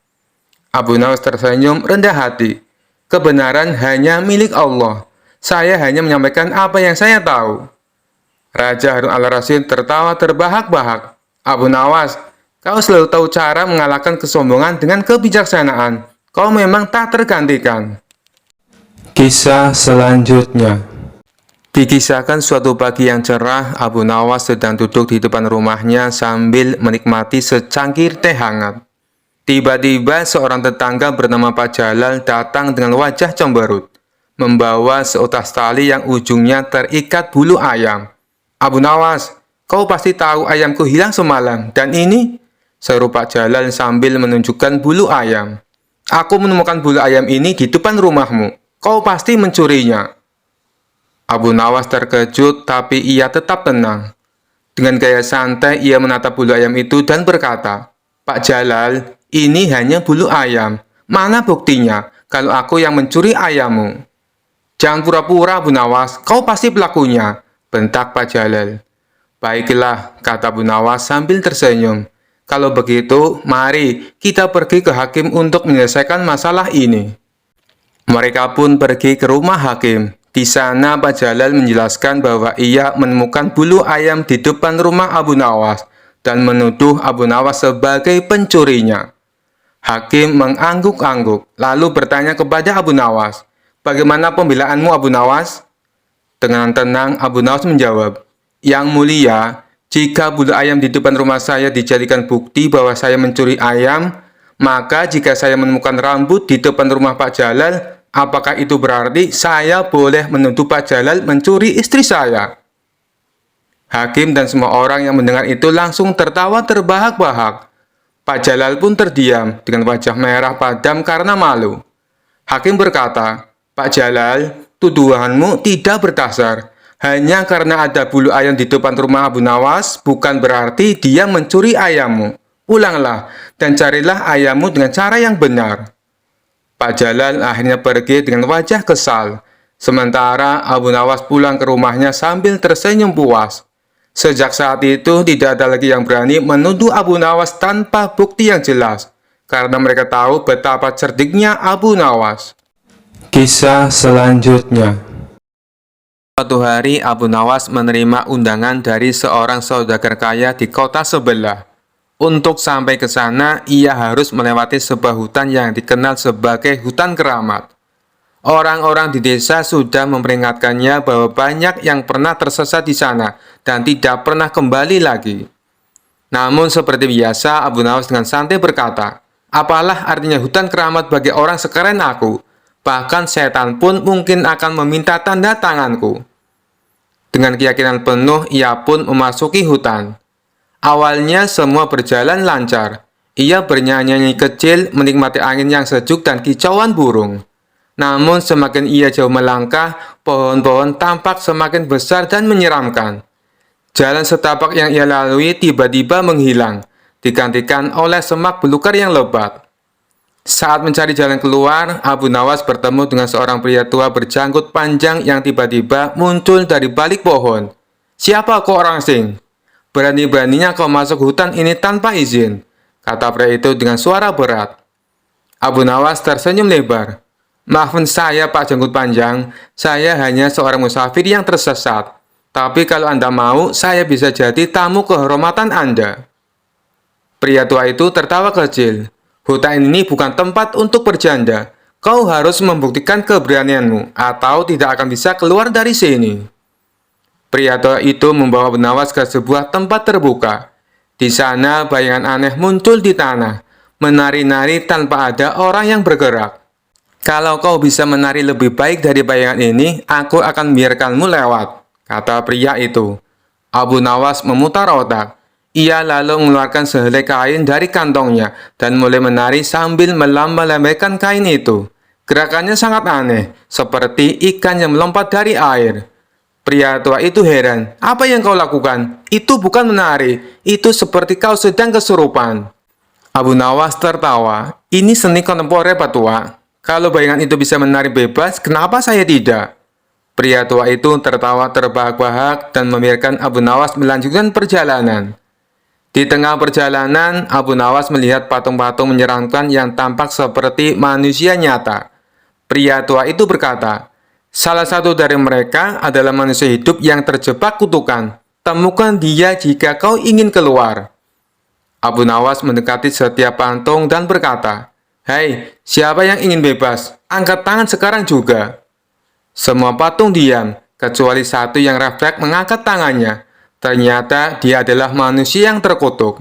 Abu Nawas tersenyum rendah hati. "Kebenaran hanya milik Allah. Saya hanya menyampaikan apa yang saya tahu." Raja Harun al-Rasyid tertawa terbahak-bahak. "Abu Nawas, kau selalu tahu cara mengalahkan kesombongan dengan kebijaksanaan. Kau memang tak tergantikan." Kisah selanjutnya. Dikisahkan suatu pagi yang cerah, Abu Nawas sedang duduk di depan rumahnya sambil menikmati secangkir teh hangat. Tiba-tiba seorang tetangga bernama Pak Jalal datang dengan wajah cemberut, membawa seutas tali yang ujungnya terikat bulu ayam. "Abu Nawas, kau pasti tahu ayamku hilang semalam, dan ini?" seru Pak Jalal sambil menunjukkan bulu ayam. "Aku menemukan bulu ayam ini di depan rumahmu. Kau pasti mencurinya." Abu Nawas terkejut, tapi ia tetap tenang. Dengan gaya santai, ia menatap bulu ayam itu dan berkata, "Pak Jalal, ini hanya bulu ayam. Mana buktinya kalau aku yang mencuri ayammu?" "Jangan pura-pura, Abu Nawas, kau pasti pelakunya," bentak Pak Jalal. "Baiklah," kata Abu Nawas sambil tersenyum. "Kalau begitu, mari kita pergi ke hakim untuk menyelesaikan masalah ini." Mereka pun pergi ke rumah hakim. Di sana Pak Jalal menjelaskan bahwa ia menemukan bulu ayam di depan rumah Abu Nawas dan menuduh Abu Nawas sebagai pencurinya. Hakim mengangguk-angguk, lalu bertanya kepada Abu Nawas, "Bagaimana pembelaanmu, Abu Nawas?" Dengan tenang Abu Nawas menjawab, "Yang mulia, jika bulu ayam di depan rumah saya dijadikan bukti bahwa saya mencuri ayam, maka jika saya menemukan rambut di depan rumah Pak Jalal, apakah itu berarti saya boleh menuduh Pak Jalal mencuri istri saya?" Hakim dan semua orang yang mendengar itu langsung tertawa terbahak-bahak. Pak Jalal pun terdiam dengan wajah merah padam karena malu. Hakim berkata, "Pak Jalal, tuduhanmu tidak berdasar. Hanya karena ada bulu ayam di depan rumah Abu Nawas, bukan berarti dia mencuri ayammu. Ulanglah dan carilah ayammu dengan cara yang benar." Pak Jalal akhirnya pergi dengan wajah kesal. Sementara Abu Nawas pulang ke rumahnya sambil tersenyum puas. Sejak saat itu tidak ada lagi yang berani menuduh Abu Nawas tanpa bukti yang jelas. karena mereka tahu betapa cerdiknya Abu Nawas. Kisah selanjutnya. Suatu hari Abu Nawas menerima undangan dari seorang saudagar kaya di kota sebelah. Untuk sampai ke sana, ia harus melewati sebuah hutan yang dikenal sebagai hutan keramat. Orang-orang di desa sudah memperingatkannya bahwa banyak yang pernah tersesat di sana dan tidak pernah kembali lagi. Namun seperti biasa, Abu Nawas dengan santai berkata, "Apalah artinya hutan keramat bagi orang sekeren aku? Bahkan setan pun mungkin akan meminta tanda tanganku." Dengan keyakinan penuh, ia pun memasuki hutan. Awalnya semua berjalan lancar. Ia bernyanyi kecil, menikmati angin yang sejuk dan kicauan burung. Namun semakin ia jauh melangkah, pohon-pohon tampak semakin besar dan menyeramkan. Jalan setapak yang ia lalui tiba-tiba menghilang, digantikan oleh semak belukar yang lebat. Saat mencari jalan keluar, Abu Nawas bertemu dengan seorang pria tua berjanggut panjang yang tiba-tiba muncul dari balik pohon. "Siapa kau orang asing? Berani-beraninya kau masuk hutan ini tanpa izin," kata pria itu dengan suara berat. Abu Nawas tersenyum lebar. "Maafkan saya, Pak Janggut Panjang, saya hanya seorang musafir yang tersesat. Tapi kalau Anda mau, saya bisa jadi tamu kehormatan Anda." Pria tua itu tertawa kecil. "Hutan ini bukan tempat untuk bercanda. Kau harus membuktikan keberanianmu, atau tidak akan bisa keluar dari sini." Pria tua itu membawa Abu Nawas ke sebuah tempat terbuka. Di sana, bayangan aneh muncul di tanah, menari-nari tanpa ada orang yang bergerak. "Kalau kau bisa menari lebih baik dari bayangan ini, aku akan membiarkanmu lewat," kata pria itu. Abu Nawas memutar otak. Ia lalu mengeluarkan sehelai kain dari kantongnya dan mulai menari sambil melambai-lambaikan kain itu. Gerakannya sangat aneh, seperti ikan yang melompat dari air. Pria tua itu heran. "Apa yang kau lakukan? Itu bukan menari, itu seperti kau sedang kesurupan." Abu Nawas tertawa. "Ini seni kontemporer, Pak Tua. Kalau bayangan itu bisa menari bebas, kenapa saya tidak?" Pria tua itu tertawa terbahak-bahak dan membiarkan Abu Nawas melanjutkan perjalanan. Di tengah perjalanan, Abu Nawas melihat patung-patung menyeramkan yang tampak seperti manusia nyata. Pria tua itu berkata, "Salah satu dari mereka adalah manusia hidup yang terjebak kutukan. Temukan dia jika kau ingin keluar." Abu Nawas mendekati setiap patung dan berkata, "Hei, siapa yang ingin bebas? Angkat tangan sekarang juga." Semua patung diam, kecuali satu yang refleks mengangkat tangannya. Ternyata dia adalah manusia yang terkutuk.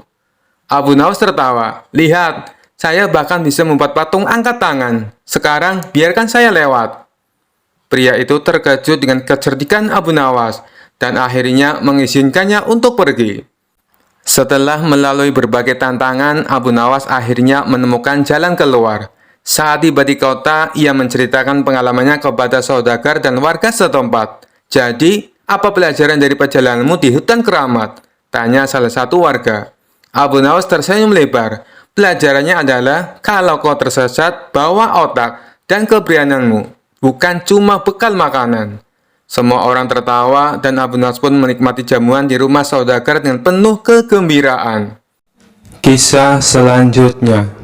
Abu Nawas tertawa. "Lihat, saya bahkan bisa membuat patung angkat tangan. Sekarang, biarkan saya lewat." Pria itu terkejut dengan kecerdikan Abu Nawas, dan akhirnya mengizinkannya untuk pergi. Setelah melalui berbagai tantangan, Abu Nawas akhirnya menemukan jalan keluar. Saat tiba di kota, ia menceritakan pengalamannya kepada saudagar dan warga setempat. "Jadi, apa pelajaran dari perjalananmu di hutan keramat?" tanya salah satu warga. Abu Nawas tersenyum lebar. "Pelajarannya adalah, kalau kau tersesat, bawa otak dan keberanianmu, bukan cuma bekal makanan." Semua orang tertawa dan Abu Nawas pun menikmati jamuan di rumah saudagar dengan penuh kegembiraan. Kisah selanjutnya.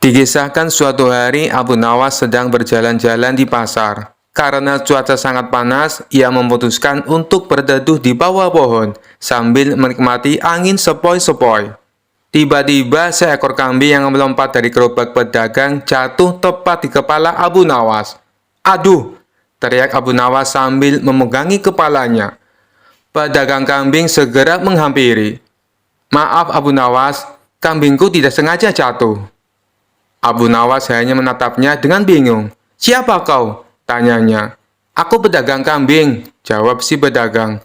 Dikisahkan suatu hari Abu Nawas sedang berjalan-jalan di pasar. Karena cuaca sangat panas, ia memutuskan untuk berteduh di bawah pohon sambil menikmati angin sepoi-sepoi. Tiba-tiba seekor kambing yang melompat dari gerobak pedagang jatuh tepat di kepala Abu Nawas. "Aduh!" teriak Abu Nawas sambil memegangi kepalanya. Pedagang kambing segera menghampiri. "Maaf Abu Nawas, kambingku tidak sengaja jatuh." Abu Nawas hanya menatapnya dengan bingung. "Siapa kau?" tanyanya. "Aku pedagang kambing," jawab si pedagang.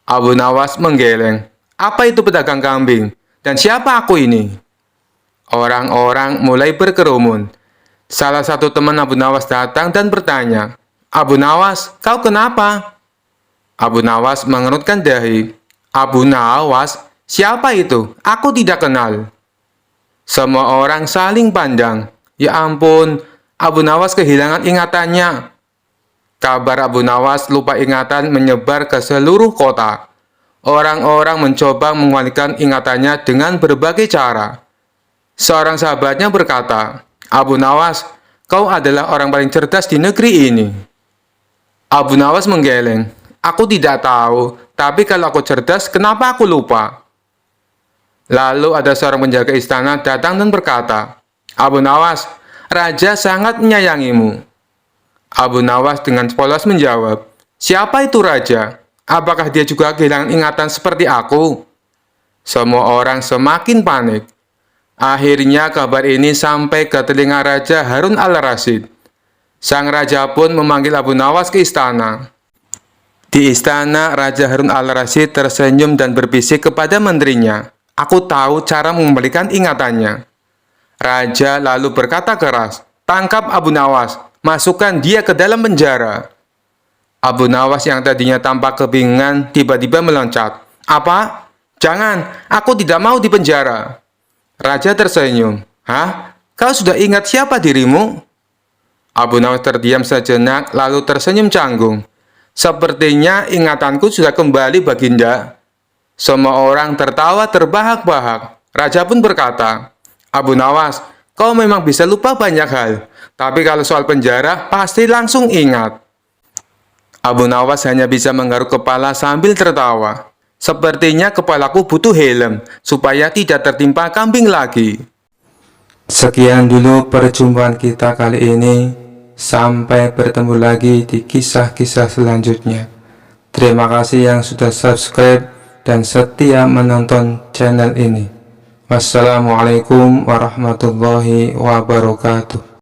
Abu Nawas menggeleng. "Apa itu pedagang kambing? Dan siapa aku ini?" Orang-orang mulai berkerumun. Salah satu teman Abu Nawas datang dan bertanya, "Abu Nawas, kau kenapa?" Abu Nawas mengerutkan dahi. "Abu Nawas? Siapa itu? Aku tidak kenal." Semua orang saling pandang. Ya ampun, Abu Nawas kehilangan ingatannya. Kabar Abu Nawas lupa ingatan menyebar ke seluruh kota. Orang-orang mencoba mengalihkan ingatannya dengan berbagai cara. Seorang sahabatnya berkata, "Abu Nawas, kau adalah orang paling cerdas di negeri ini." Abu Nawas menggeleng, "Aku tidak tahu, tapi kalau aku cerdas, kenapa aku lupa?" Lalu ada seorang penjaga istana datang dan berkata, "Abu Nawas, Raja sangat menyayangimu." Abu Nawas dengan polos menjawab, "Siapa itu Raja? Apakah dia juga kehilangan ingatan seperti aku?" Semua orang semakin panik. Akhirnya kabar ini sampai ke telinga Raja Harun al-Rasyid. Sang Raja pun memanggil Abu Nawas ke istana. Di istana, Raja Harun al-Rasyid tersenyum dan berbisik kepada menterinya, "Aku tahu cara mengembalikan ingatannya." Raja lalu berkata keras, "Tangkap Abu Nawas, masukkan dia ke dalam penjara." Abu Nawas yang tadinya tampak kebingungan tiba-tiba meloncat, "Apa? Jangan, aku tidak mau dipenjara." Raja tersenyum, "Hah? Kau sudah ingat siapa dirimu?" Abu Nawas terdiam sejenak lalu tersenyum canggung. "Sepertinya ingatanku sudah kembali, Baginda." Semua orang tertawa terbahak-bahak. Raja pun berkata, "Abu Nawas, kau memang bisa lupa banyak hal, tapi kalau soal penjara pasti langsung ingat." Abu Nawas hanya bisa menggaruk kepala sambil tertawa. "Sepertinya kepalaku butuh helm, supaya tidak tertimpa kambing lagi." Sekian dulu perjumpaan kita kali ini. Sampai bertemu lagi di kisah-kisah selanjutnya. Terima kasih yang sudah subscribe dan setia menonton channel ini. Wassalamualaikum warahmatullahi wabarakatuh.